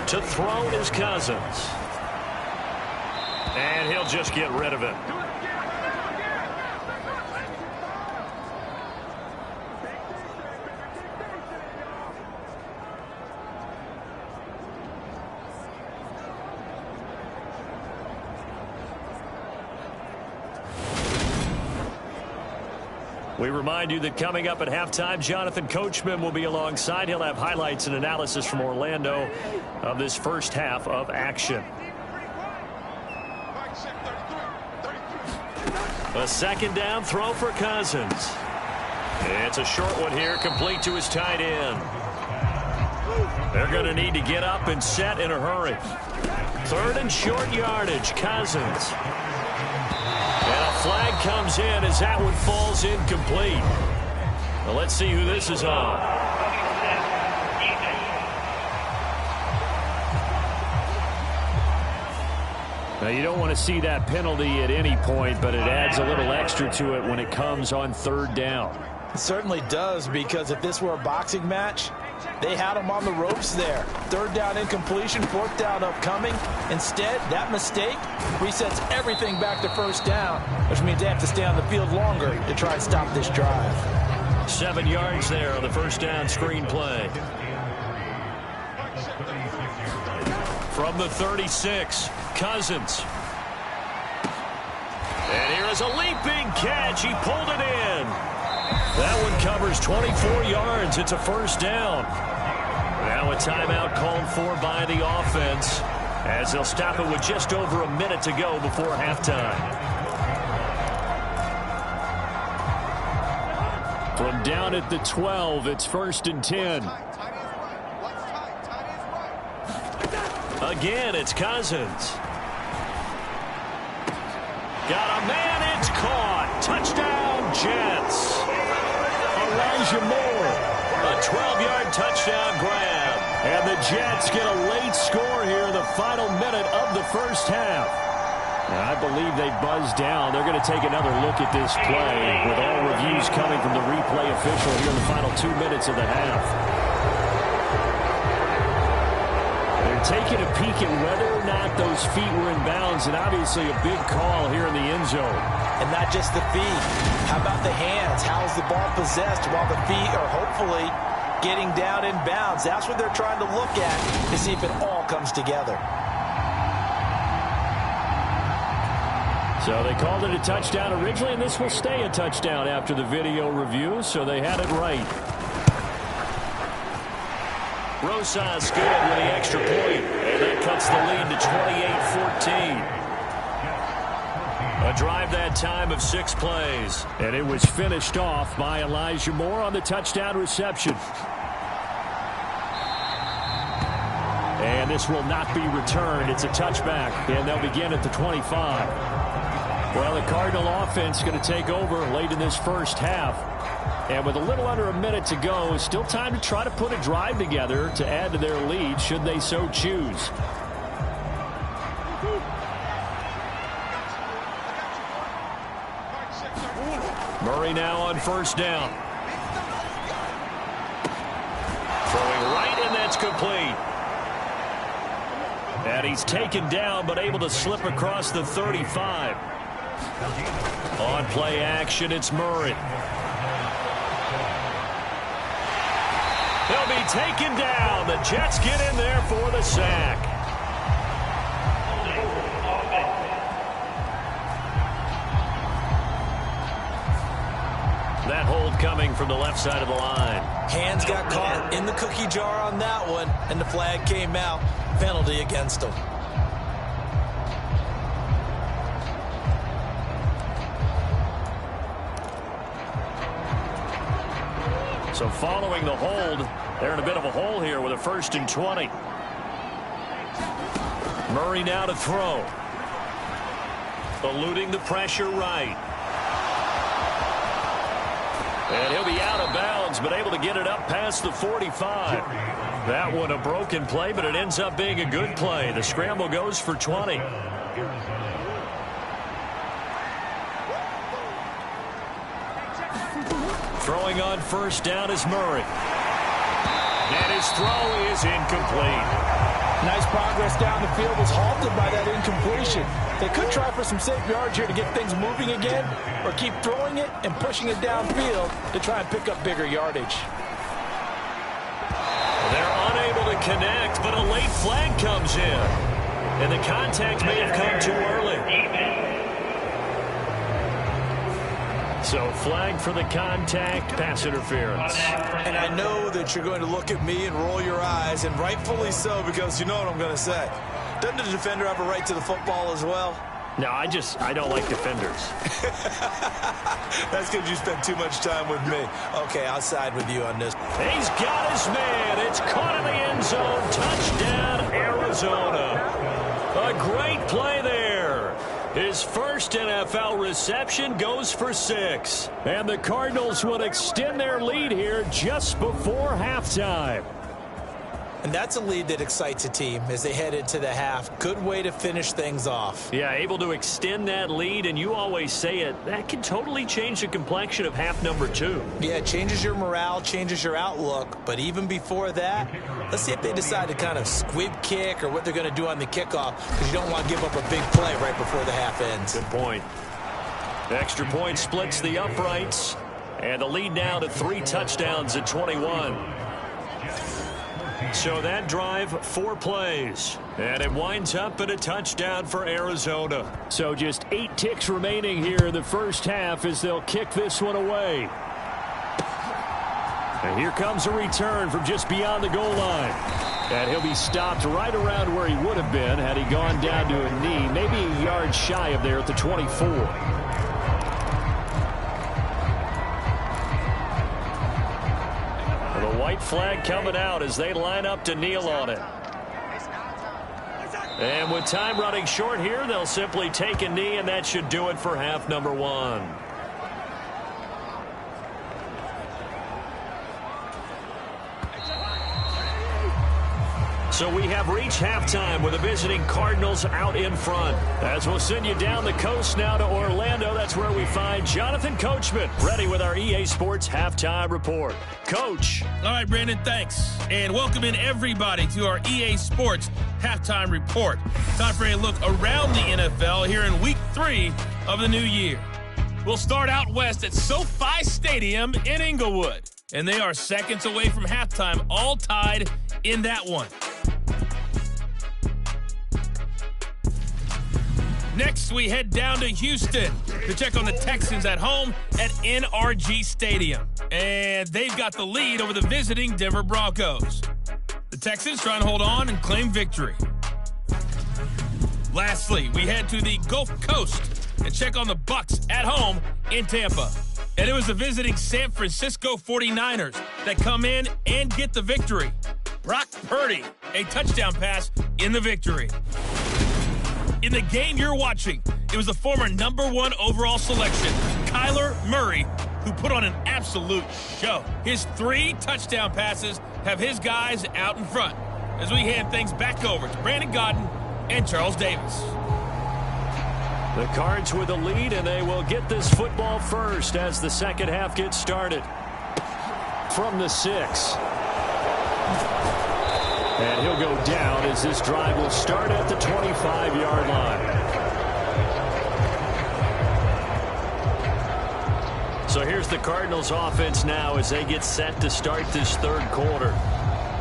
To throw is Cousins. And he'll just get rid of it. We remind you that coming up at halftime, Jonathan Coachman will be alongside. He'll have highlights and analysis from Orlando of this first half of action. A 2nd down throw for Cousins. It's a short one here, complete to his tight end. They're going to need to get up and set in a hurry. 3rd and short yardage, Cousins. And a flag comes in as that one falls incomplete. Well, let's see who this is on. Now, you don't want to see that penalty at any point, but it adds a little extra to it when it comes on 3rd down. It certainly does, because if this were a boxing match, they had him on the ropes there. 3rd down incompletion, 4th down upcoming. Instead, that mistake resets everything back to 1st down, which means they have to stay on the field longer to try and stop this drive. 7 yards there on the 1st down screen play. From the 36, Cousins. And here is a leaping catch. He pulled it in. That one covers 24 yards. It's a 1st down. Now a timeout called for by the offense as they'll stop it with just over a minute to go before halftime. From down at the 12, it's 1st and 10. Again, it's Cousins. Got a man, it's caught. Touchdown, Jets. Elijah Moore. A 12-yard touchdown grab. And the Jets get a late score here in the final minute of the 1st half. And I believe they buzzed down. They're going to take another look at this play with all reviews coming from the replay official here in the final 2 minutes of the half. They're taking a peek at whether or not those feet were in bounds, and obviously a big call here in the end zone. And not just the feet. How about the hands? How's the ball possessed while the feet are hopefully getting down in bounds? That's what they're trying to look at to see if it all comes together. So they called it a touchdown originally, and this will stay a touchdown after the video review, so they had it right. Rosas good with the extra point, and that cuts the lead to 28-14. A drive that time of 6 plays. And it was finished off by Elijah Moore on the touchdown reception. And this will not be returned. It's a touchback, and they'll begin at the 25. Well, the Cardinal offense going to take over late in this first half. And with a little under a minute to go, still time to try to put a drive together to add to their lead should they so choose. Murray now on first down. Throwing right, and that's complete. And he's taken down, but able to slip across the 35. On play action, it's Murray. He'll be taken down. The Jets get in there for the sack. That hold coming from the left side of the line. Hands got caught in the cookie jar on that one, and the flag came out. Penalty against him. So following the hold, they're in a bit of a hole here with a 1st and 20. Murray now to throw. Eluding the pressure right. And he'll be out of bounds, but able to get it up past the 45. That one a broken play, but it ends up being a good play. The scramble goes for 20. Throwing on first down is Murray. And his throw is incomplete. Nice progress down the field was halted by that incompletion. They could try for some safe yards here to get things moving again, or keep throwing it and pushing it downfield to try and pick up bigger yardage. They're unable to connect, but a late flag comes in. And the contact may have come too early. So flag for the contact, pass interference. And I know that you're going to look at me and roll your eyes, and rightfully so, because you know what I'm going to say. Doesn't the defender have a right to the football as well? No, I don't like defenders. That's because you spent too much time with me. Okay, I'll side with you on this. He's got his man. It's caught in the end zone. Touchdown, Arizona. A great play there. His first NFL reception goes for 6. And the Cardinals will extend their lead here just before halftime. And that's a lead that excites a team as they head into the half. Good way to finish things off. Yeah, able to extend that lead, and you always say it, that can totally change the complexion of half number 2. Yeah, it changes your morale, changes your outlook. But even before that, let's see if they decide to kind of squib kick or what they're going to do on the kickoff, because you don't want to give up a big play right before the half ends. Good point. The extra point splits the uprights, and the lead now to 3 touchdowns at 21. So that drive, 4 plays. And it winds up at a touchdown for Arizona. So just 8 ticks remaining here in the first half as they'll kick this one away. And here comes a return from just beyond the goal line. And he'll be stopped right around where he would have been had he gone down to a knee, maybe a yard shy of there at the 24. White flag coming out as they line up to kneel on it. And with time running short here, they'll simply take a knee, and that should do it for half number 1. So we have reached halftime with the visiting Cardinals out in front. As we'll send you down the coast now to Orlando, that's where we find Jonathan Coachman, ready with our EA Sports Halftime Report. Coach. All right, Brandon, thanks. And welcome in everybody to our EA Sports Halftime Report. Time for a look around the NFL here in Week 3 of the new year. We'll start out west at SoFi Stadium in Inglewood. And they are seconds away from halftime, all tied in that one. Next, we head down to Houston to check on the Texans at home at NRG Stadium. And they've got the lead over the visiting Denver Broncos. The Texans trying to hold on and claim victory. Lastly, we head to the Gulf Coast and check on the Bucs at home in Tampa. And it was the visiting San Francisco 49ers that come in and get the victory. Brock Purdy, a touchdown pass in the victory. In the game you're watching, It was the former #1 overall selection, Kyler Murray, who put on an absolute show. His 3 touchdown passes have his guys out in front as we hand things back over to Brandon Gaudin and Charles Davis. The Cards with the lead, and they will get this football first as the second half gets started. From the 6. And he'll go down as this drive will start at the 25-yard line. So here's the Cardinals offense now as they get set to start this third quarter.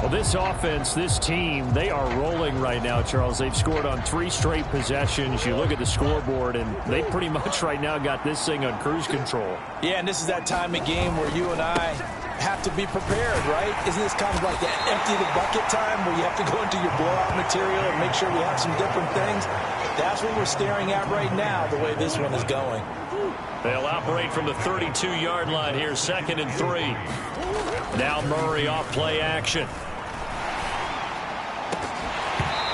Well, this offense, this team, they are rolling right now, Charles. They've scored on 3 straight possessions. You look at the scoreboard, and they pretty much right now got this thing on cruise control. Yeah, and this is that time of game where you and I have to be prepared, right? Isn't this kind of like that empty the bucket time where you have to go into your blowout material and make sure we have some different things? That's what we're staring at right now, the way this one is going. They'll operate from the 32-yard line here, 2nd and 3. Now Murray off play action.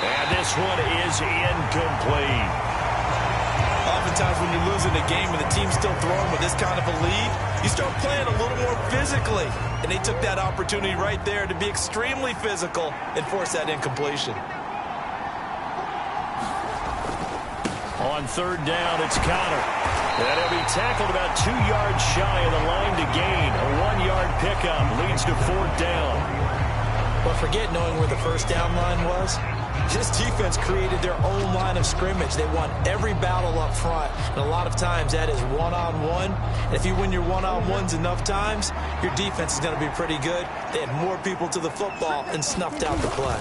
And this one is incomplete. Oftentimes when you're losing a game and the team's still throwing with this kind of a lead, you start playing a little more physically. And they took that opportunity right there to be extremely physical and force that incompletion. On 3rd down, it's Connor. And he'll be tackled about 2 yards shy of the line to gain. A 1-yard pickup leads to 4th down. But forget knowing where the first down line was. This defense created their own line of scrimmage. They won every battle up front. And a lot of times that is one-on-one. And if you win your one-on-ones enough times, your defense is going to be pretty good. They had more people to the football and snuffed out the play.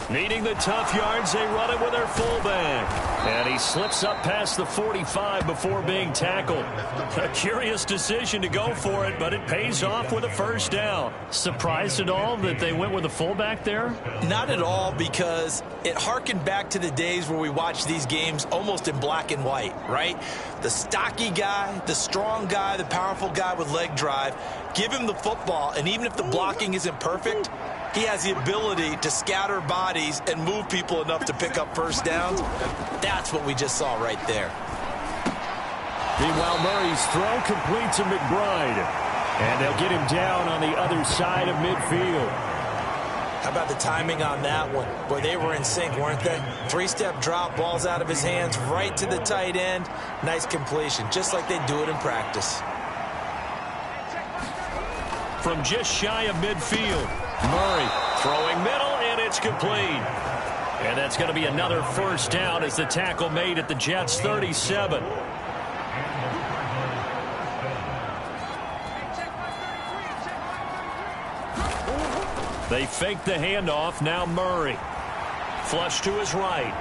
Needing the tough yards, they run it with their fullback. And he slips up past the 45 before being tackled. A curious decision to go for it, but it pays off with a first down. Surprised at all that they went with a fullback there? Not at all, because it harkened back to the days where we watched these games almost in black and white, right? The stocky guy, the strong guy, the powerful guy with leg drive, give him the football, and even if the blocking isn't perfect, he has the ability to scatter bodies and move people enough to pick up first downs. That's what we just saw right there. Meanwhile, Murray's throw complete to McBride. And they'll get him down on the other side of midfield. How about the timing on that one? Boy, they were in sync, weren't they? 3-step drop, balls out of his hands, right to the tight end. Nice completion, just like they do it in practice. From just shy of midfield, Murray throwing middle, and it's complete. And that's going to be another first down as the tackle made at the Jets' 37. They fake the handoff. Now Murray. Flush to his right.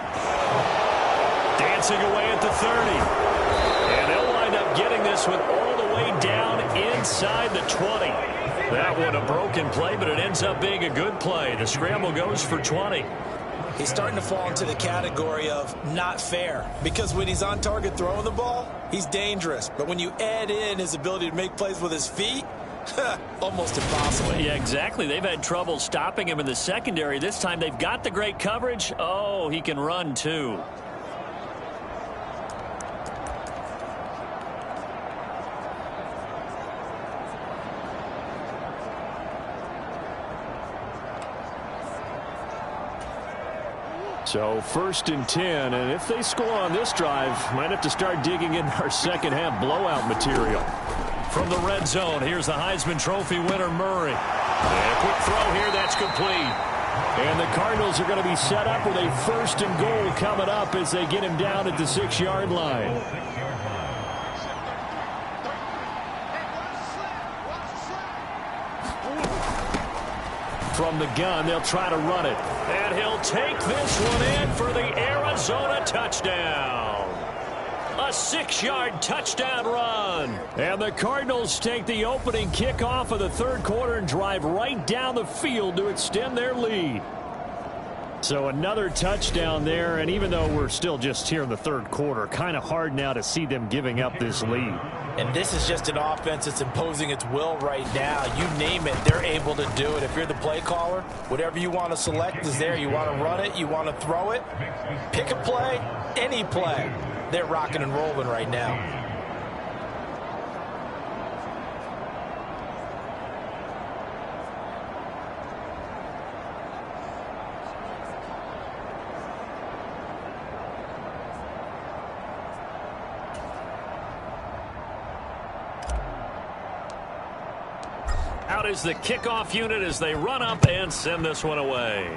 Dancing away at the 30. And they'll wind up getting this one all the way down inside the 20. That one a broken play, but it ends up being a good play. The scramble goes for 20. He's starting to fall into the category of not fair, because when he's on target throwing the ball, he's dangerous. But when you add in his ability to make plays with his feet, almost impossible. Yeah, exactly. They've had trouble stopping him in the secondary. This time they've got the great coverage. Oh, he can run too. So 1st and 10, and if they score on this drive, might have to start digging in our second half blowout material. From the red zone, here's the Heisman Trophy winner, Murray. And a quick throw here, that's complete. And the Cardinals are going to be set up with a 1st and goal coming up as they get him down at the 6-yard line. From the gun, they'll try to run it. And he'll take this one in for the Arizona touchdown. A 6-yard touchdown run. And the Cardinals take the opening kickoff of the third quarter and drive right down the field to extend their lead. So another touchdown there, and even though we're still just here in the third quarter, kind of hard now to see them giving up this lead. And this is just an offense that's imposing its will right now. You name it, they're able to do it. If you're the play caller, whatever you want to select is there. You want to run it, you want to throw it. Pick a play, any play. they're rocking and rolling right now. Out is the kickoff unit as they run up and send this one away.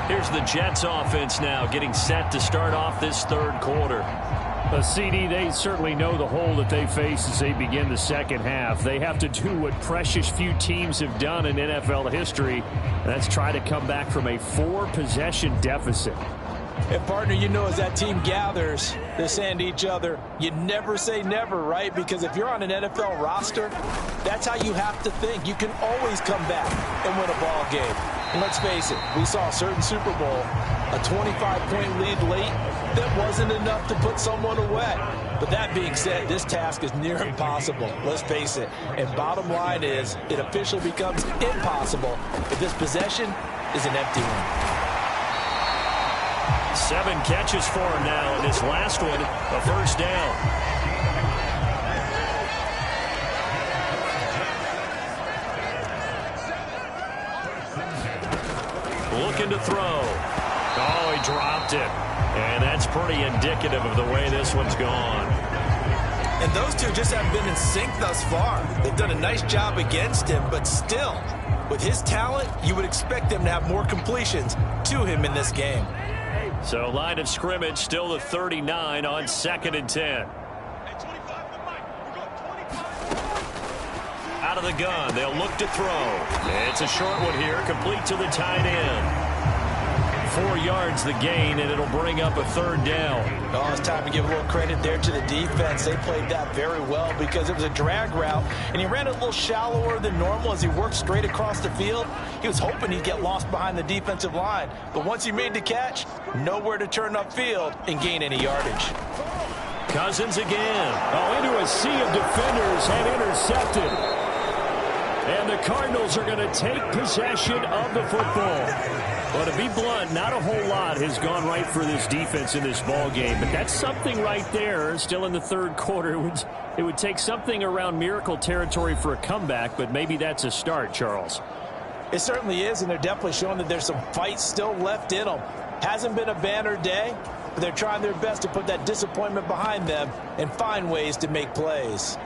Here's the Jets offense now getting set to start off this third quarter. CD, they certainly know the hole that they face as they begin the second half. They have to do what precious few teams have done in NFL history. That's try to come back from a 4-possession deficit. And, partner, you know, as that team gathers, they're saying to each other, you never say never, right? Because if you're on an NFL roster, that's how you have to think. You can always come back and win a ball game. And let's face it, we saw a certain Super Bowl, a 25-point lead late, that wasn't enough to put someone away. But that being said, this task is near impossible. Let's face it. And bottom line is, it officially becomes impossible if this possession is an empty one. 7 catches for him now, and this last one, a first down. Looking to throw. Oh, he dropped it. And that's pretty indicative of the way this one's gone. And those two just haven't been in sync thus far. They've done a nice job against him, but still, with his talent, you would expect them to have more completions to him in this game. So line of scrimmage still the 39 on 2nd and 10. Out of the gun, they'll look to throw. It's a short one here, complete to the tight end. 4 yards the gain, and it'll bring up a third down. Oh, it's time to give a little credit there to the defense. They played that very well because it was a drag route, and he ran it a little shallower than normal as he worked straight across the field. He was hoping he'd get lost behind the defensive line, but once he made the catch, nowhere to turn upfield and gain any yardage. Cousins again. Oh, into a sea of defenders and intercepted. And the Cardinals are going to take possession of the football. Well, to be blunt, not a whole lot has gone right for this defense in this ball game, but that's something right there. Still in the third quarter, it would take something around miracle territory for a comeback, but maybe that's a start, Charles. It certainly is, and they're definitely showing that there's some fight still left in them. Hasn't been a banner day, but they're trying their best to put that disappointment behind them and find ways to make plays.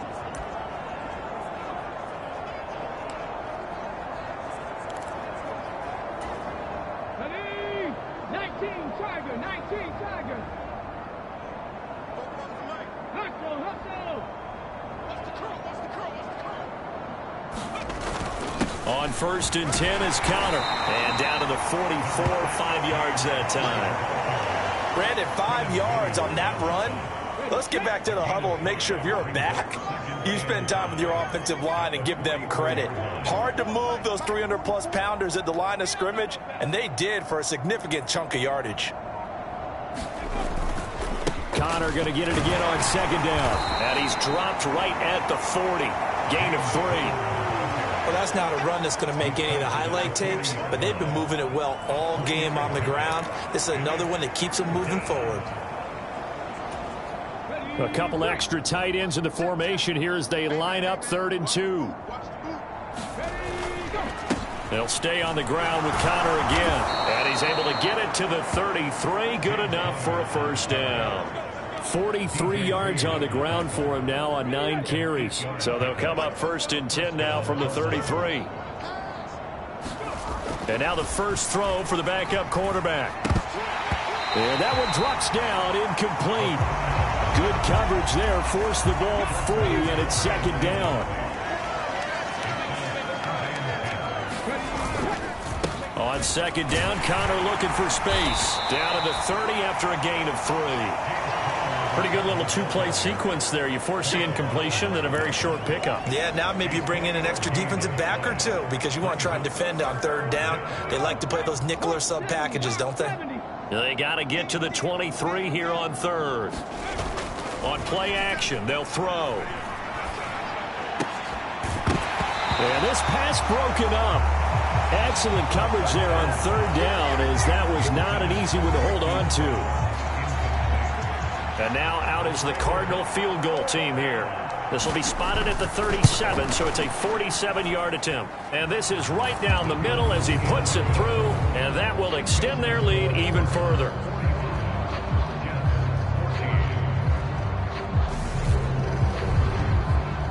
On 1st and 10 is Conner. And down to the 44, 5 yards that time. Brandon, 5 yards on that run. Let's get back to the huddle and make sure if you're back, you spend time with your offensive line and give them credit. Hard to move those 300-plus pounders at the line of scrimmage, and they did for a significant chunk of yardage. Conner going to get it again on 2nd down. And he's dropped right at the 40. Gain of 3. Well, that's not a run that's going to make any of the highlight tapes, but they've been moving it well all game on the ground. This is another one that keeps them moving forward. A couple extra tight ends in the formation here as they line up 3rd and 2. They'll stay on the ground with Conner again. And he's able to get it to the 33. Good enough for a first down. 43 yards on the ground for him now on 9 carries. So they'll come up 1st and 10 now from the 33. And now the first throw for the backup quarterback. And that one drops down, incomplete. Good coverage there, forced the ball free, and it's 2nd down. On 2nd down, Conner looking for space. Down to the 30 after a gain of 3. Pretty good little 2-play sequence there. You force the incompletion, then a very short pickup. Yeah, now maybe you bring in an extra defensive back or two because you want to try and defend on 3rd down. They like to play those nickel or sub packages, don't they? They got to get to the 23 here on 3rd. On play action, they'll throw. And this pass broken up. Excellent coverage there on third down, as that was not an easy one to hold on to. And now out is the Cardinal field goal team here. This will be spotted at the 37, so it's a 47-yard attempt. And this is right down the middle as he puts it through, and that will extend their lead even further.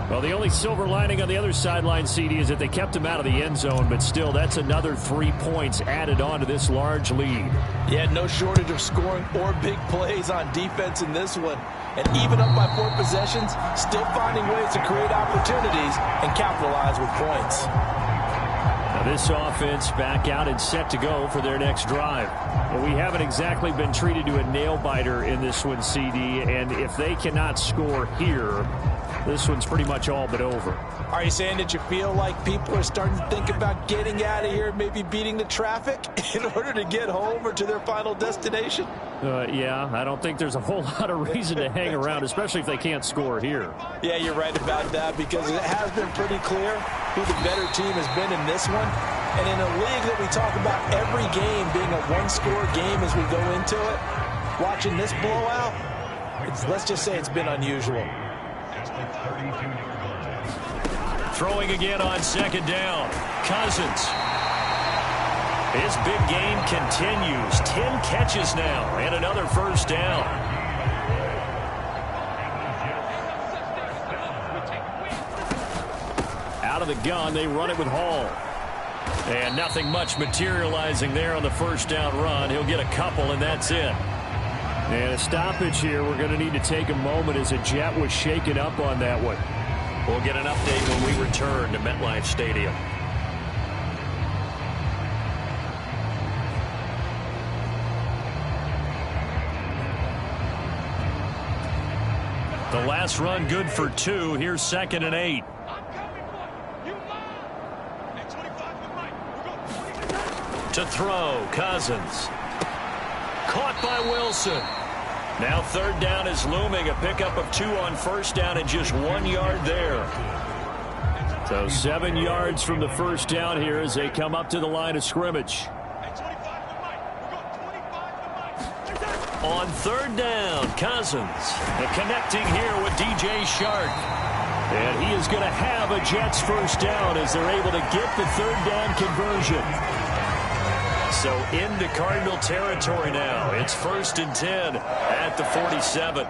Well, the only silver lining on the other sideline, CD, is that they kept him out of the end zone, but still, that's another 3 points added on to this large lead. Yeah, no shortage of scoring or big plays on defense in this one. And even up by 4 possessions, still finding ways to create opportunities and capitalize with points. Now this offense back out and set to go for their next drive. Well, we haven't exactly been treated to a nail-biter in this one, CD, and if they cannot score here, this one's pretty much all but over. Are you saying that you feel like people are starting to think about getting out of here, maybe beating the traffic in order to get home or to their final destination? Yeah, I don't think there's a whole lot of reason to hang around, especially if they can't score here. Yeah, you're right about that, because it has been pretty clear who the better team has been in this one. And in a league that we talk about every game being a one-score game as we go into it, watching this blowout, let's just say it's been unusual. Throwing again on second down. Cousins. His big game continues. 10 catches now and another first down. Out of the gun, they run it with Hall. And nothing much materializing there on the first down run. He'll get a couple, and that's it. And a stoppage here. We're going to need to take a moment as a Jet was shaken up on that one. We'll get an update when we return to MetLife Stadium. The last run good for 2. Here's 2nd and 8. To throw, Cousins. Caught by Wilson. Now third down is looming. A pickup of 2 on first down and just 1 yard there. So 7 yards from the first down here as they come up to the line of scrimmage. On third down, Cousins. And connecting here with DJ Shark. And he is going to have a Jets first down as they're able to get the third down conversion. So into Cardinal territory now. It's 1st and 10 at the 47.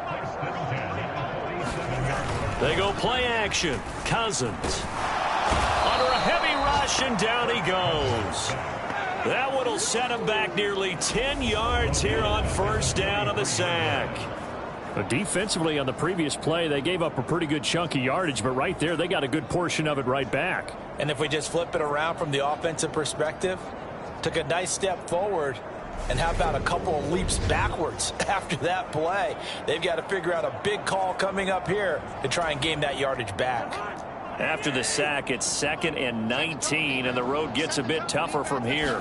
They go play action. Cousins. Under a heavy rush, and down he goes. That one will set him back nearly 10 yards here on first down on the sack. But defensively on the previous play, they gave up a pretty good chunk of yardage, but right there, they got a good portion of it right back. And if we just flip it around from the offensive perspective, took a nice step forward, and how about a couple of leaps backwards after that play? They've got to figure out a big call coming up here to try and gain that yardage back. After the sack, it's 2nd and 19, and the road gets a bit tougher from here.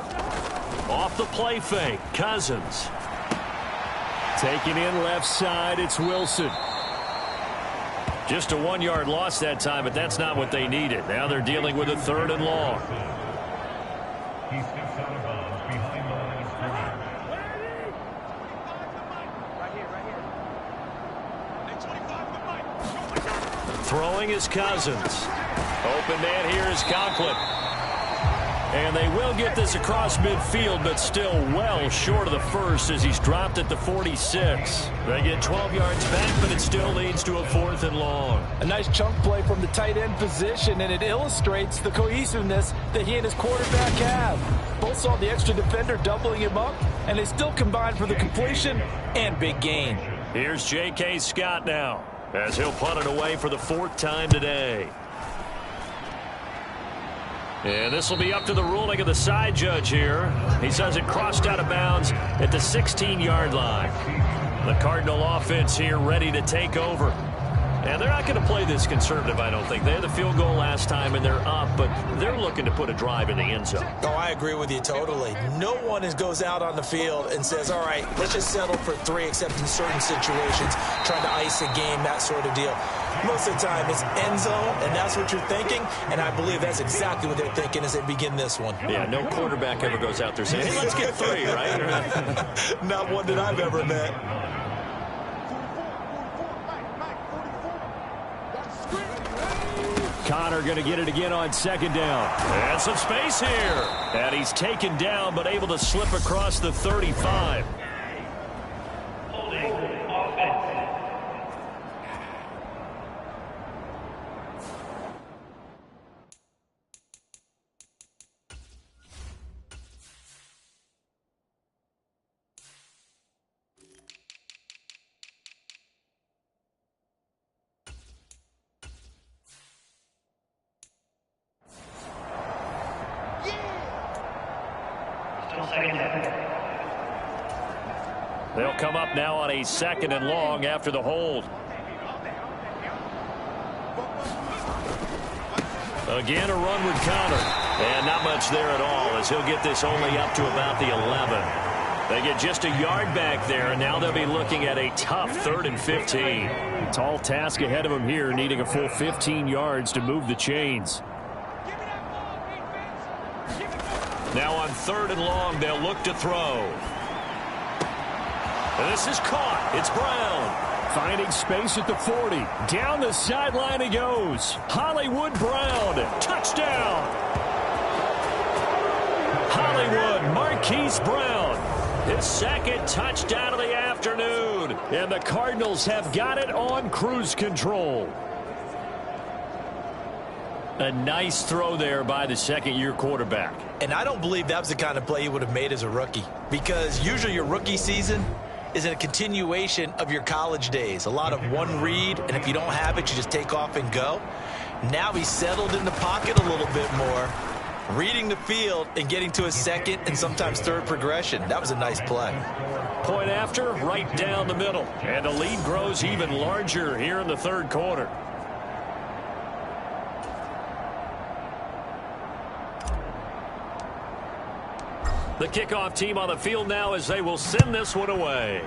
Off the play fake, Cousins. Taking in left side, it's Wilson. Just a 1 yard loss that time, but that's not what they needed. Now they're dealing with a 3rd and long. Throwing is Cousins. Open man here is Conklin. And they will get this across midfield, but still well short of the first as he's dropped at the 46. They get 12 yards back, but it still leads to a 4th and long. A nice chunk play from the tight end position, and it illustrates the cohesiveness that he and his quarterback have. Both saw the extra defender doubling him up, and they still combined for the completion and big gain. Here's J.K. Scott now, as he'll punt it away for the 4th time today. And this will be up to the ruling of the side judge here. He says it crossed out of bounds at the 16-yard line. The Cardinal offense here ready to take over. And they're not going to play this conservative, I don't think. They had the field goal last time, and they're up, but they're looking to put a drive in the end zone. Oh, I agree with you totally. No one goes out on the field and says, all right, let's just settle for 3, except in certain situations, trying to ice a game, that sort of deal. Most of the time, it's end zone, and that's what you're thinking, and I believe that's exactly what they're thinking as they begin this one. Yeah, no quarterback ever goes out there saying, hey, let's get 3, right? Not one that I've ever met. Connor going to get it again on second down. And some space here. And he's taken down, but able to slip across the 35. They'll come up now on a 2nd and long after the hold. Again, a run with Connor. And not much there at all as he'll get this only up to about the 11. They get just a yard back there, and now they'll be looking at a tough 3rd and 15. A tall task ahead of them here, needing a full 15 yards to move the chains. Now on 3rd and long, they'll look to throw. And this is caught. It's Brown. Finding space at the 40. Down the sideline he goes. Hollywood Brown. Touchdown. Hollywood Marquise Brown. His 2nd touchdown of the afternoon. And the Cardinals have got it on cruise control. A nice throw there by the 2nd-year quarterback. And I don't believe that was the kind of play he would have made as a rookie, because usually your rookie season is a continuation of your college days. A lot of one read, and if you don't have it, you just take off and go. Now he's settled in the pocket a little bit more, reading the field and getting to his 2nd and sometimes 3rd progression. That was a nice play. Point after, right down the middle. And the lead grows even larger here in the 3rd quarter. The kickoff team on the field now as they will send this one away.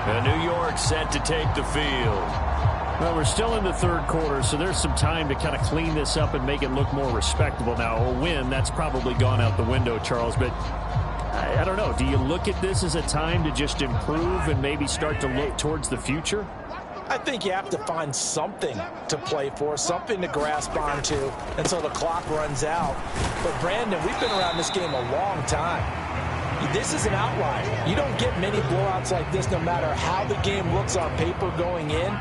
And New York set to take the field. Well, we're still in the 3rd quarter, so there's some time to kind of clean this up and make it look more respectable. Now, a win, that's probably gone out the window, Charles, but I don't know. Do you look at this as a time to just improve and maybe start to look towards the future? I think you have to find something to play for, something to grasp onto until the clock runs out. But, Brandon, we've been around this game a long time. This is an outlier. You don't get many blowouts like this no matter how the game looks on paper going in.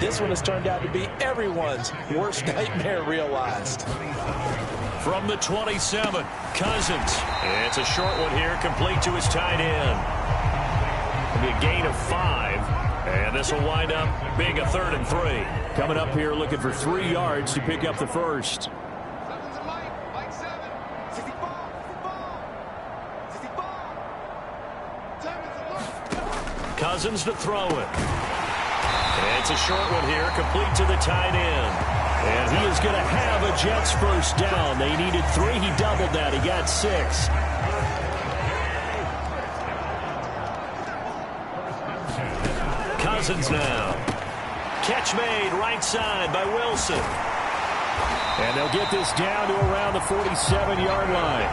This one has turned out to be everyone's worst nightmare realized. From the 27, Cousins. It's a short one here, complete to his tight end. It'll be a gain of 5. And this will wind up being a 3rd and 3. Coming up here looking for 3 yards to pick up the 1st. Cousins to throw it. And it's a short one here, complete to the tight end. And he is going to have a Jets 1st down. They needed 3. He doubled that. He got 6. Cousins now. Catch made right side by Wilson. And they'll get this down to around the 47-yard line.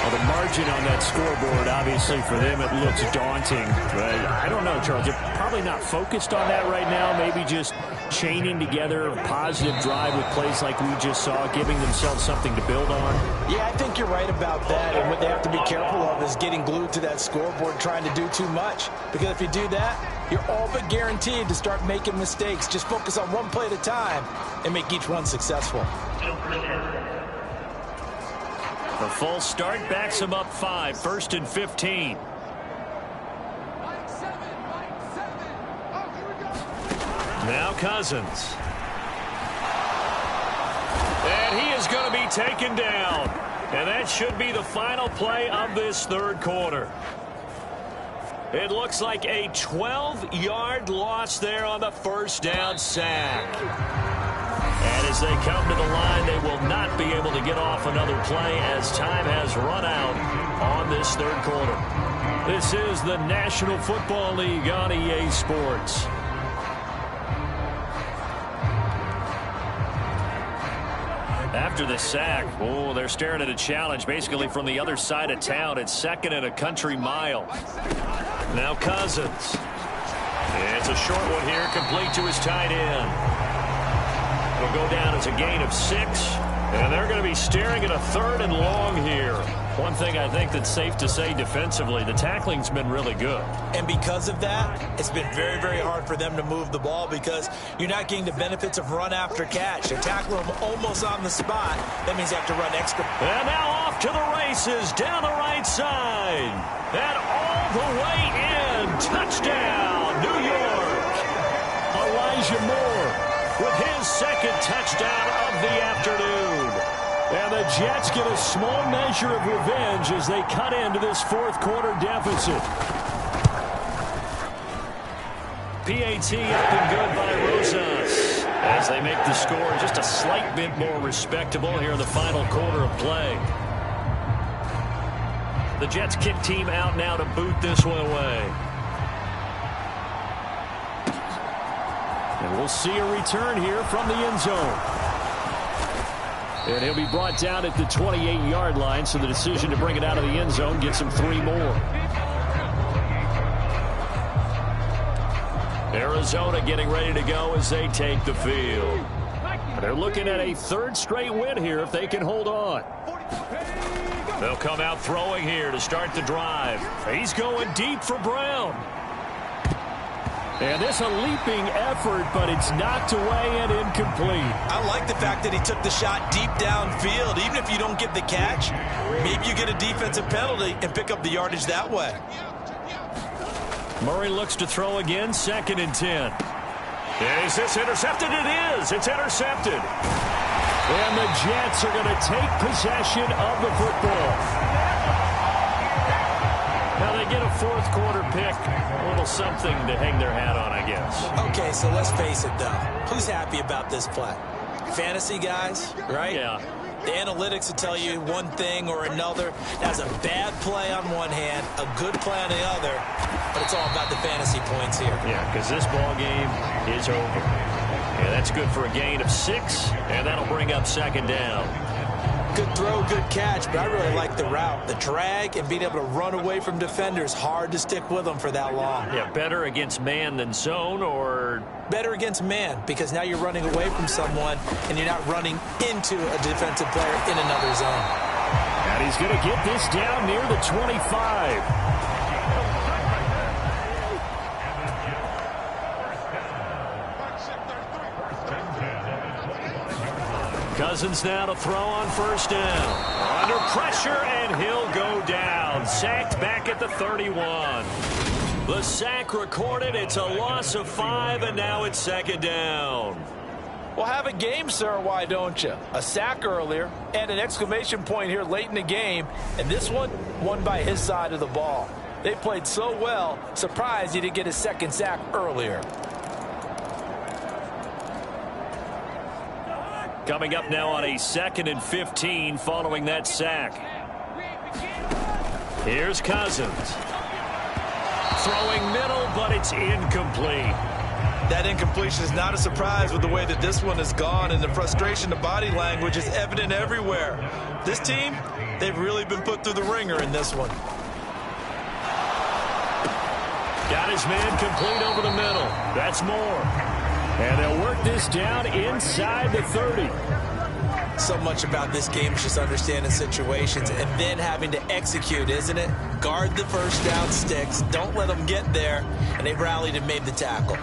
Well, the margin on that scoreboard, obviously, for them, it looks daunting. But I don't know, Charles. They're probably not focused on that right now. Maybe just chaining together a positive drive with plays like we just saw, giving themselves something to build on. Yeah, I think you're right about that. And what they have to be careful of is getting glued to that scoreboard, trying to do too much. Because if you do that, you're all but guaranteed to start making mistakes. Just focus on one play at a time and make each one successful. The full start backs him up 5, 1st and 15. Now Cousins. And And he is going to be taken down. And that should be the final play of this third quarter. It looks like a 12-yard loss there on the first down sack. And as they come to the line, they will not be able to get off another play as time has run out on this third quarter. This is the National Football League on EA Sports. After the sack, they're staring at a challenge basically from the other side of town. It's second and a country mile. Now Cousins. It's a short one here, complete to his tight end. It'll go down as a gain of 6, and they're going to be staring at a 3rd and long here. One thing I think that's safe to say defensively, the tackling's been really good. And because of that, it's been very, very hard for them to move the ball because you're not getting the benefits of run after catch. They tackle them almost on the spot. That means you have to run extra. And now off to the races down the right side. And all the way in. Touchdown, New York. Elijah Moore with his second touchdown of the afternoon. And the Jets get a small measure of revenge as they cut into this fourth quarter deficit. PAT up and good by Rosas as they make the score just a slight bit more respectable here in the final quarter of play. The Jets kick team out now to boot this one away. And we'll see a return here from the end zone. And he'll be brought down at the 28-yard line, so the decision to bring it out of the end zone gets him 3 more. Arizona getting ready to go as they take the field. They're looking at a 3rd straight win here if they can hold on. They'll come out throwing here to start the drive. He's going deep for Brown. And this a leaping effort, but it's knocked away and incomplete. I like the fact that he took the shot deep downfield. Even if you don't get the catch, maybe you get a defensive penalty and pick up the yardage that way. Murray looks to throw again, 2nd and 10. Is this intercepted? It is. It's intercepted. And the Jets are going to take possession of the football. Now they get a 4th quarter pick. A little something to hang their hat on, I guess. Okay, so let's face it, though. Who's happy about this play? Fantasy guys, right? Yeah. The analytics will tell you one thing or another. That's a bad play on one hand, a good play on the other, but it's all about the fantasy points here. Yeah, because this ball game is over. Yeah, that's good for a gain of 6, and that'll bring up 2nd down. Good throw, good catch, but I really like the route. The drag and being able to run away from defenders, hard to stick with them for that long. Yeah, better against man than zone, or? Better against man, because now you're running away from someone and you're not running into a defensive player in another zone. And he's going to get this down near the 25. Cousins now to throw on 1st down. Under pressure, and he'll go down. Sacked back at the 31. The sack recorded. It's a loss of 5, and now it's 2nd down. Well, have a game, sir, why don't you? A sack earlier and an exclamation point here late in the game, and this one won by his side of the ball. They played so well, surprised he didn't get his 2nd sack earlier. Coming up now on a 2nd and 15 following that sack. Here's Cousins. Throwing middle, but it's incomplete. That incompletion is not a surprise with the way that this one has gone, and the frustration, the body language is evident everywhere. This team, they've really been put through the ringer in this one. Got his man complete over the middle. That's Moore. And they'll work this down inside the 30. So much about this game is just understanding situations and then having to execute, isn't it? Guard the 1st down sticks. Don't let them get there. And they rallied and made the tackle.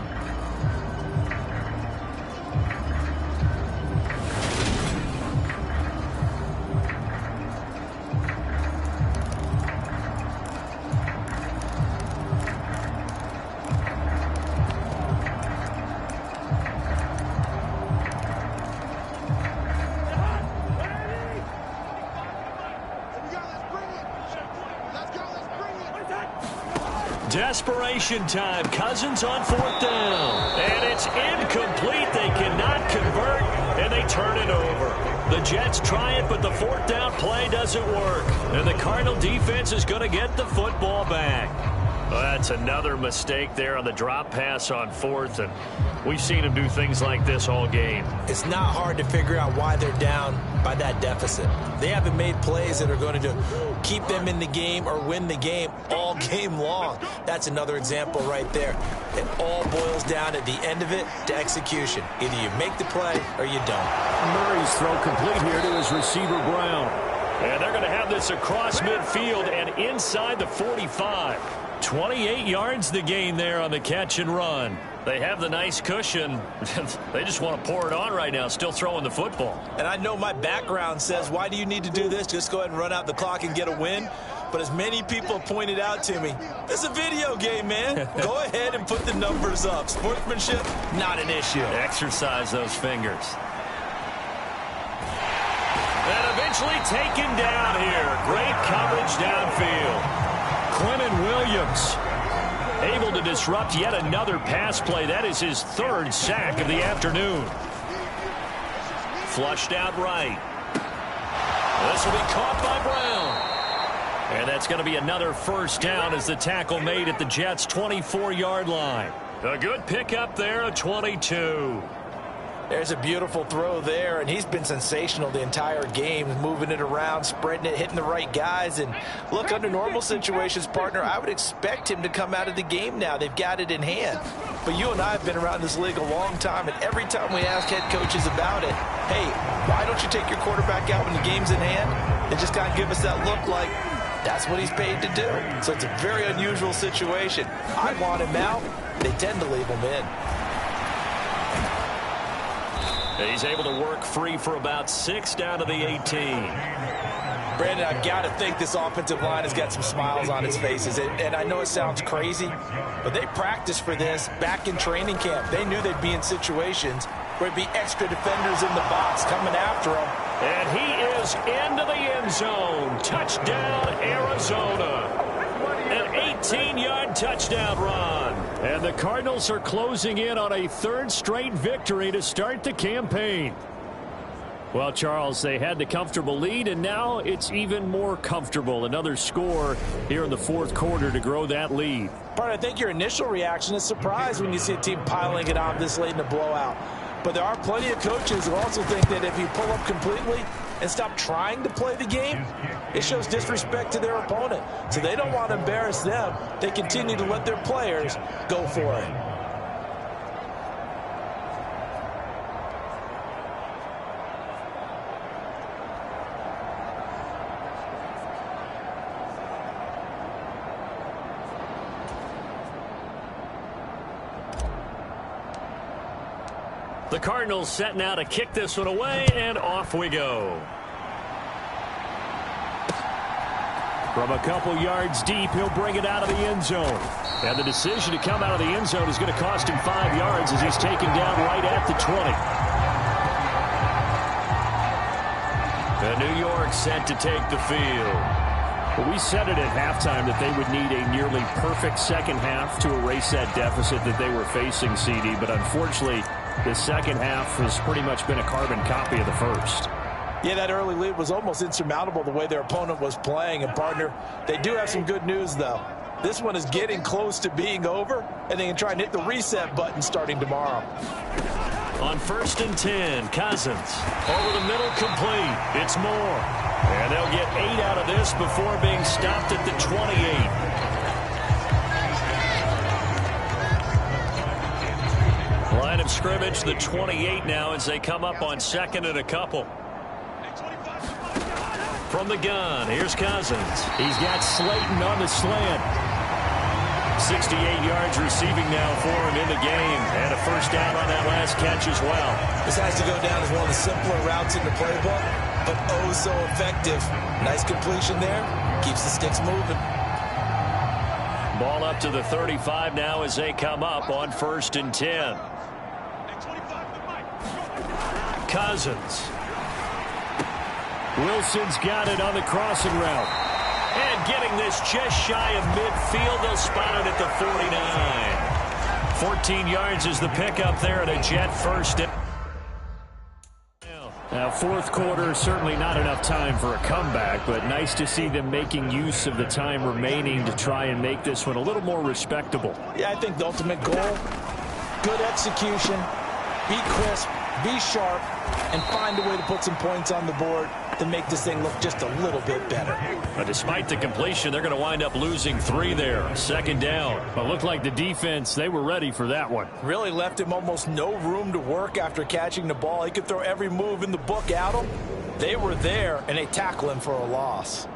Desperation time. Cousins on 4th down. And it's incomplete. They cannot convert, and they turn it over. The Jets try it, but the 4th down play doesn't work. And the Cardinal defense is going to get the football back. Well, that's another mistake there on the drop pass on 4th, and we've seen him do things like this all game. It's not hard to figure out why they're down by that deficit. They haven't made plays that are going to keep them in the game or win the game all game long. That's another example right there. It all boils down at the end of it to execution. Either you make the play or you don't. Murray's throw complete here to his receiver, Brown. And they're going to have this across midfield and inside the 45. 28 yards the gain there on the catch and run. They have the nice cushion. They just want to pour it on right now, still throwing the football. And I know my background says, why do you need to do this? Just go ahead and run out the clock and get a win. But as many people pointed out to me, it's a video game, man. Go ahead and put the numbers up. Sportsmanship, not an issue. Exercise those fingers. And eventually taken down here. Great coverage downfield. Quentin Williams able to disrupt yet another pass play. That is his 3rd sack of the afternoon. Flushed out right. This will be caught by Brown. And that's going to be another 1st down as the tackle made at the Jets' 24-yard line. A good pickup there, a 22. There's a beautiful throw there, and he's been sensational the entire game, moving it around, spreading it, hitting the right guys. And look, under normal situations, partner, I would expect him to come out of the game now. They've got it in hand. But you and I have been around this league a long time, and every time we ask head coaches about it, hey, why don't you take your quarterback out when the game's in hand? They just kind of give us that look like that's what he's paid to do. So it's a very unusual situation. I want him out. They tend to leave him in. He's able to work free for about 6 down to the 18. Brandon, I've got to think this offensive line has got some smiles on its faces. And I know it sounds crazy, but they practiced for this back in training camp. They knew they'd be in situations where there'd be extra defenders in the box coming after them. And he is into the end zone. Touchdown, Arizona. An 18-yard touchdown run. And the Cardinals are closing in on a 3rd straight victory to start the campaign. Well, Charles, they had the comfortable lead, and now it's even more comfortable. Another score here in the 4th quarter to grow that lead. Part, I think your initial reaction is surprise when you see a team piling it on this late in a blowout. But there are plenty of coaches who also think that if you pull up completely and stop trying to play the game, it shows disrespect to their opponent. So they don't want to embarrass them. They continue to let their players go for it. The Cardinals set now to kick this one away, and off we go. From a couple yards deep, he'll bring it out of the end zone. And the decision to come out of the end zone is going to cost him 5 yards as he's taken down right at the 20. And New York set to take the field. Well, we said it at halftime that they would need a nearly perfect second half to erase that deficit that they were facing, CD. But unfortunately, the second half has pretty much been a carbon copy of the first. Yeah, that early lead was almost insurmountable the way their opponent was playing. And, partner, they do have some good news, though. This one is getting close to being over, and they can try and hit the reset button starting tomorrow. On 1st and 10, Cousins. Over the middle, complete. It's Moore. And they'll get 8 out of this before being stopped at the 28. Line of scrimmage, the 28 now as they come up on 2nd and a couple. From the gun, here's Cousins. He's got Slayton on the slant. 68 yards receiving now for him in the game. And a 1st down on that last catch as well. This has to go down as one of the simpler routes in the playbook, but oh so effective. Nice completion there. Keeps the sticks moving. Ball up to the 35 now as they come up on 1st and 10. Cousins. Wilson's got it on the crossing route. And getting this just shy of midfield, they'll spot it at the 49. 14 yards is the pickup there, and a Jet first. Now, fourth quarter, certainly not enough time for a comeback, but nice to see them making use of the time remaining to try and make this one a little more respectable. Yeah, I think the ultimate goal, good execution, be crisp, be sharp, and find a way to put some points on the board to make this thing look just a little bit better. But despite the completion, they're going to wind up losing 3 there. Second down. But looked like the defense, they were ready for that one. Really left him almost no room to work after catching the ball. He could throw every move in the book at him. They were there, and they tackle him for a loss.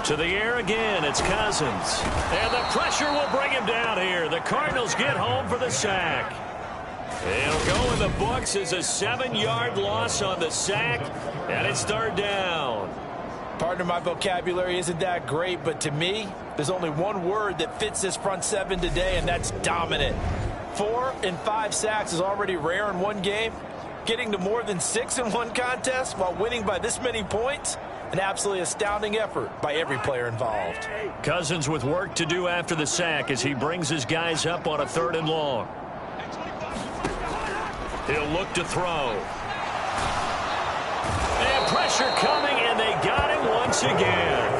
To the air again, it's Cousins. And the pressure will bring him down here. The Cardinals get home for the sack. It'll go in the books as a 7-yard loss on the sack, and it's third down. Partner, my vocabulary isn't that great, but to me, there's only one word that fits this front seven today, and that's dominant. 4 and 5 sacks is already rare in one game. Getting to more than 6 in one contest while winning by this many points, an absolutely astounding effort by every player involved. Cousins with work to do after the sack as he brings his guys up on a 3rd and long. He'll look to throw. And pressure coming, and they got him once again.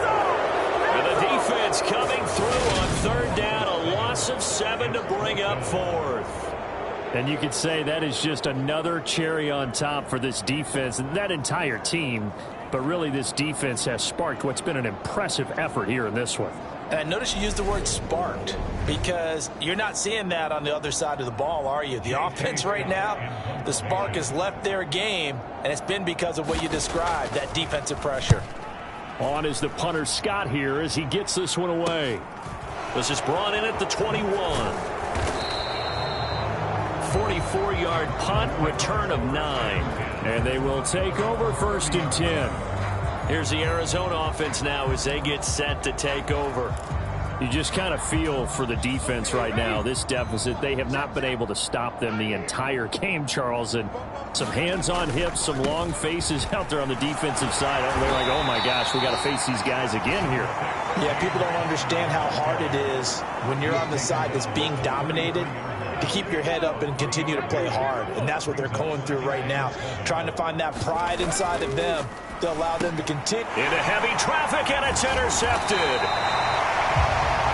And the defense coming through on 3rd down, a loss of 7 to bring up 4th. And you could say that is just another cherry on top for this defense and that entire team. But really, this defense has sparked what's been an impressive effort here in this one. And notice you used the word sparked, because you're not seeing that on the other side of the ball, are you? The offense right now, the spark has left their game, and it's been because of what you described, that defensive pressure. On is the punter Scott here as he gets this one away. This is brought in at the 21. 44-yard punt, return of 9. And they will take over 1st and 10. Here's the Arizona offense now as they get set to take over. You just kind of feel for the defense right now. This deficit, they have not been able to stop them the entire game, Charles. And some hands on hips, some long faces out there on the defensive side. They're like, oh, my gosh, we got to face these guys again here. Yeah, people don't understand how hard it is when you're on the side that's being dominated to keep your head up and continue to play hard. And that's what they're going through right now, trying to find that pride inside of them to allow them to continue. Into heavy traffic, and it's intercepted.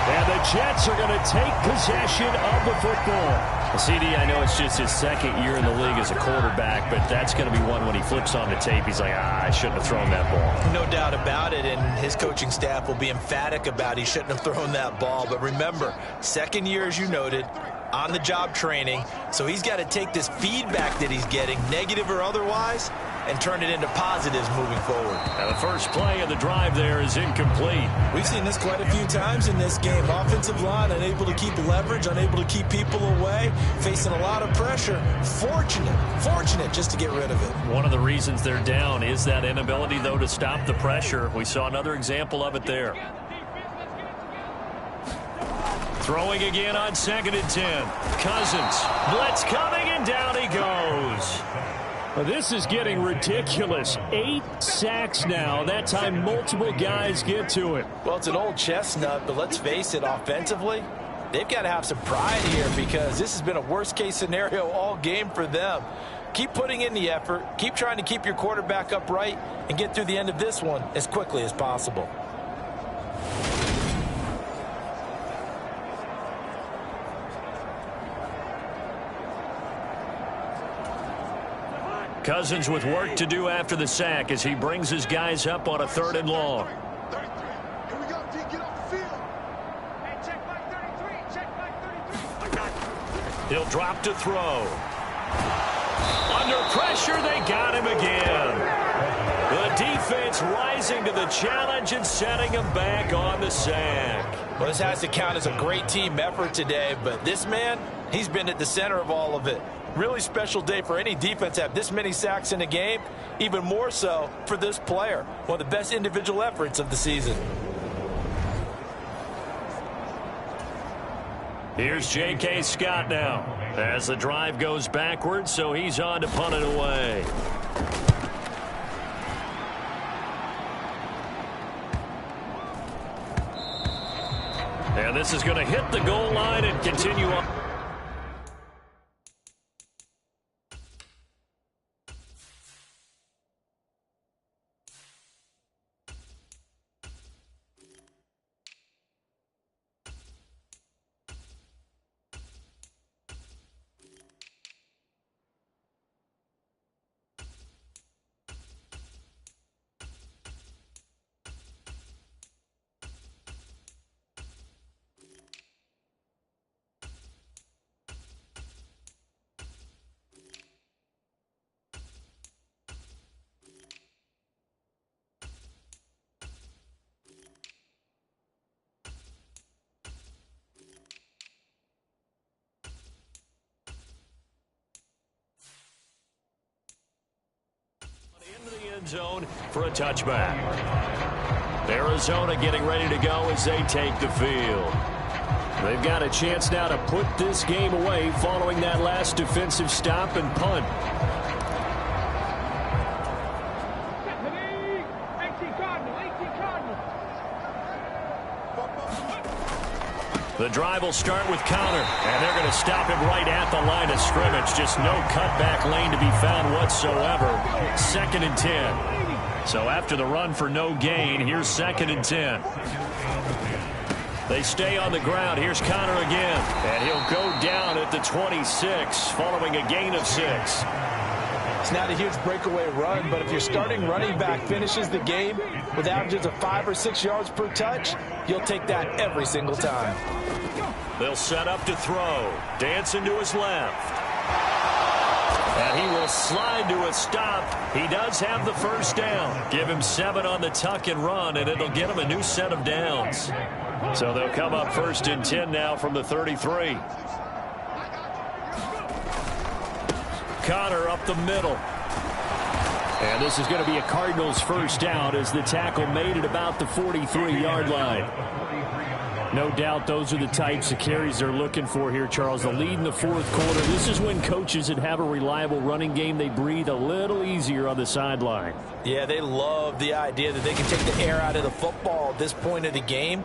And the Jets are going to take possession of the football. Well, CD, I know it's just his 2nd year in the league as a quarterback, but that's going to be one when he flips on the tape. He's like, I shouldn't have thrown that ball. No doubt about it, and his coaching staff will be emphatic about he shouldn't have thrown that ball. But remember, 2nd year, as you noted, on-the-job training, so he's got to take this feedback that he's getting, negative or otherwise, and turn it into positives moving forward. And the first play of the drive there is incomplete. We've seen this quite a few times in this game. Offensive line unable to keep leverage, unable to keep people away, facing a lot of pressure. Fortunate just to get rid of it. One of the reasons they're down is that inability, though, to stop the pressure. We saw another example of it there. Throwing again on 2nd and 10. Cousins. Blitz coming, and down he goes. Well, this is getting ridiculous. 8 sacks now. That time multiple guys get to it. Well, it's an old chestnut, but let's face it, offensively, they've got to have some pride here because this has been a worst-case scenario all game for them. Keep putting in the effort. Keep trying to keep your quarterback upright and get through the end of this one as quickly as possible. Cousins with work to do after the sack as he brings his guys up on a 3rd and long. Here we go, D, get off the field. Hey, check back 33, He'll drop to throw. Under pressure, they got him again. The defense rising to the challenge and setting him back on the sack. Well, this has to count as a great team effort today, but this man, he's been at the center of all of it. Really special day for any defense to have this many sacks in a game, even more so for this player. One of the best individual efforts of the season. Here's J.K. Scott now as the drive goes backwards, so he's on to punt it away. And this is going to hit the goal line and continue on. Zone for a touchback. Arizona getting ready to go as they take the field. They've got a chance now to put this game away following that last defensive stop and punt. The drive will start with Connor, and they're going to stop him right at the line of scrimmage. Just no cutback lane to be found whatsoever. 2nd and 10. So after the run for no gain, here's 2nd and 10. They stay on the ground. Here's Connor again, and he'll go down at the 26 following a gain of 6. It's not a huge breakaway run, but if your starting running back finishes the game with averages of 5 or 6 yards per touch, you'll take that every single time. They'll set up to throw. Dancing to his left. And he will slide to a stop. He does have the first down. Give him 7 on the tuck and run, and it'll get him a new set of downs. So they'll come up 1st and 10 now from the 33. Connor up the middle. And this is going to be a Cardinals first down as the tackle made at about the 43-yard line. No doubt those are the types of carries they're looking for here, Charles. The lead in the 4th quarter. This is when coaches that have a reliable running game, they breathe a little easier on the sideline. Yeah, they love the idea that they can take the air out of the football at this point of the game.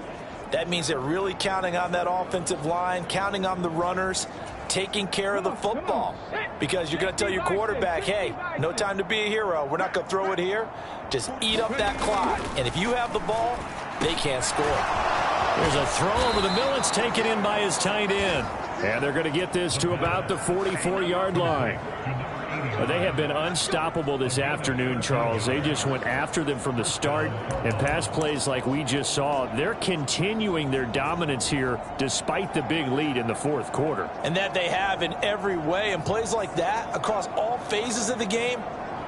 That means they're really counting on that offensive line, counting on the runners, taking care of the football. Because you're going to tell your quarterback, hey, no time to be a hero. We're not going to throw it here. Just eat up that clock. And if you have the ball, they can't score. There's a throw over the middle. It's taken in by his tight end. And they're going to get this to about the 44-yard line. Well, they have been unstoppable this afternoon, Charles. They just went after them from the start. And pass plays like we just saw, they're continuing their dominance here despite the big lead in the 4th quarter. And that they have in every way. And plays like that across all phases of the game,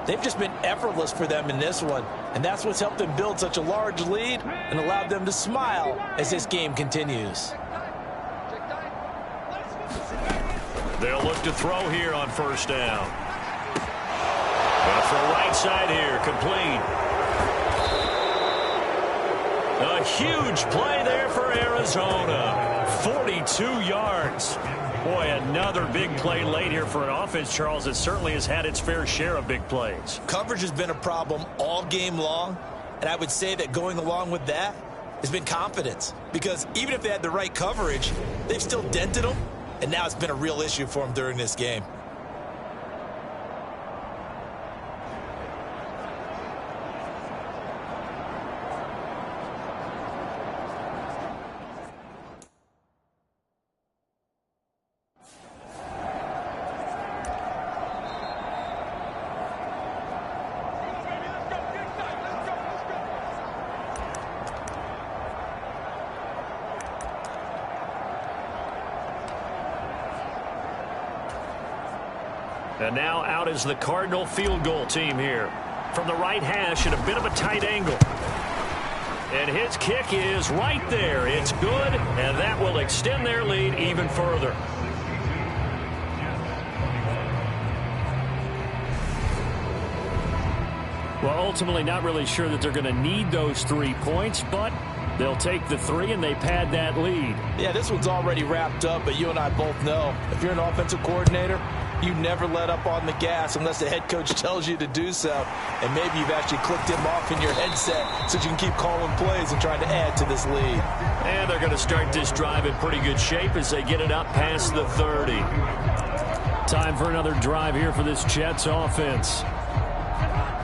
they've just been effortless for them in this one. And that's what's helped them build such a large lead and allowed them to smile as this game continues. They'll look to throw here on 1st down. And for right side here, complete. A huge play there for Arizona. 42 yards. Boy, another big play late here for an offense, Charles, that certainly has had its fair share of big plays. Coverage has been a problem all game long, and I would say that going along with that has been confidence. Because even if they had the right coverage, they've still dented them, and now it's been a real issue for them during this game. And now out is the Cardinal field goal team here. From the right hash at a bit of a tight angle. And his kick is right there. It's good, and that will extend their lead even further. Well, ultimately not really sure that they're going to need those 3 points, but They'll take the 3, and they pad that lead. Yeah, this one's already wrapped up, but you and I both know if you're an offensive coordinator, you never let up on the gas unless the head coach tells you to do so. And maybe you've actually clicked him off in your headset so you can keep calling plays and trying to add to this lead. And they're going to start this drive in pretty good shape as they get it up past the 30. Time for another drive here for this Jets offense.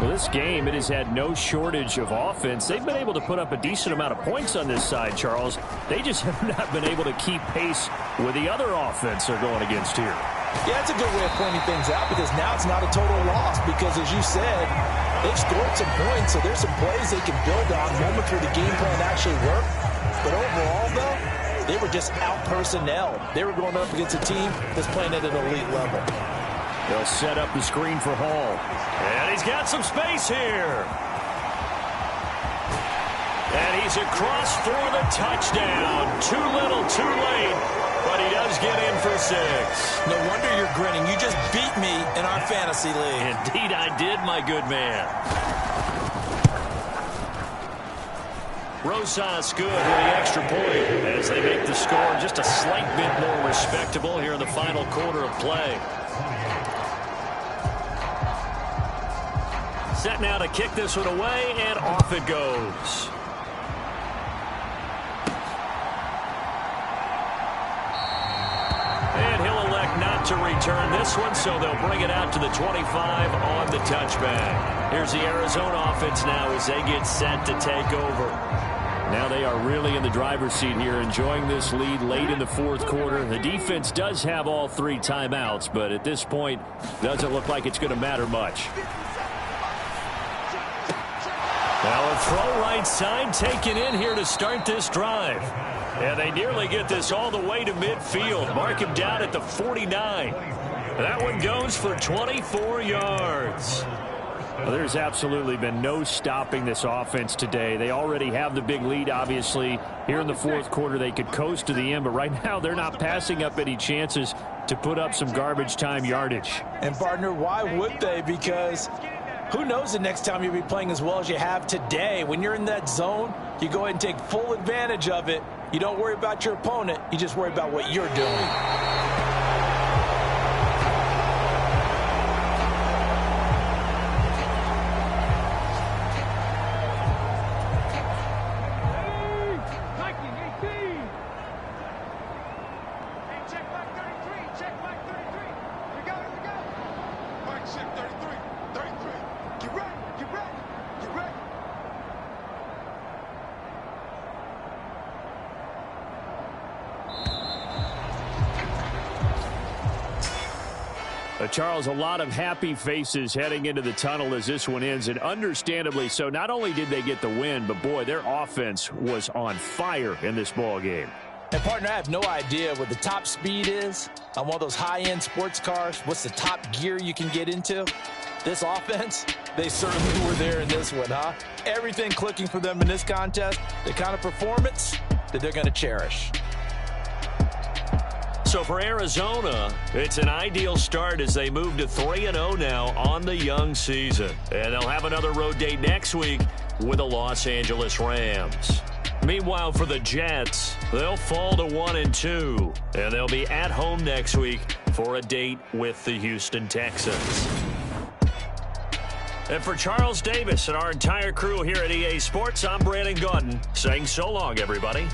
Well, this game, it has had no shortage of offense. They've been able to put up a decent amount of points on this side, Charles. They just have not been able to keep pace with the other offense they're going against here. Yeah, it's a good way of pointing things out because now it's not a total loss because, as you said, they've scored some points, so there's some plays they can build on, moments where the game plan actually worked. But overall, though, they were just out-personnel. They were going up against a team that's playing at an elite level. They'll set up the screen for Hall. And he's got some space here. And he's across for the touchdown. Too little, too late. But he does get in for 6. No wonder you're grinning. You just beat me in our fantasy league. Indeed I did, my good man. Rosas good with the extra point as they make the score just a slight bit more respectable here in the final quarter of play. Set now to kick this one away, and off it goes. And he'll elect not to return this one, so they'll bring it out to the 25 on the touchback. Here's the Arizona offense now as they get set to take over. Now they are really in the driver's seat here, enjoying this lead late in the fourth quarter. The defense does have all 3 timeouts, but at this point, doesn't look like it's going to matter much. Now a throw right side taken in here to start this drive. And they nearly get this all the way to midfield. Mark him down at the 49. That one goes for 24 yards. Well, there's absolutely been no stopping this offense today. They already have the big lead, obviously. Here in the fourth quarter, they could coast to the end, but right now they're not passing up any chances to put up some garbage time yardage. And, partner, why would they? Because who knows the next time you'll be playing as well as you have today. When you're in that zone, you go ahead and take full advantage of it. You don't worry about your opponent. You just worry about what you're doing. Charles, a lot of happy faces heading into the tunnel as this one ends, and understandably so. Not only did they get the win, but, boy, their offense was on fire in this ball game. And, partner, I have no idea what the top speed is on one of those high-end sports cars. What's the top gear you can get into? This offense, they certainly were there in this one, huh? Everything clicking for them in this contest, the kind of performance that they're going to cherish. So for Arizona, it's an ideal start as they move to 3-0 now on the young season. And they'll have another road date next week with the Los Angeles Rams. Meanwhile, for the Jets, they'll fall to 1-2. And they'll be at home next week for a date with the Houston Texans. And for Charles Davis and our entire crew here at EA Sports, I'm Brandon Gaudin saying so long, everybody.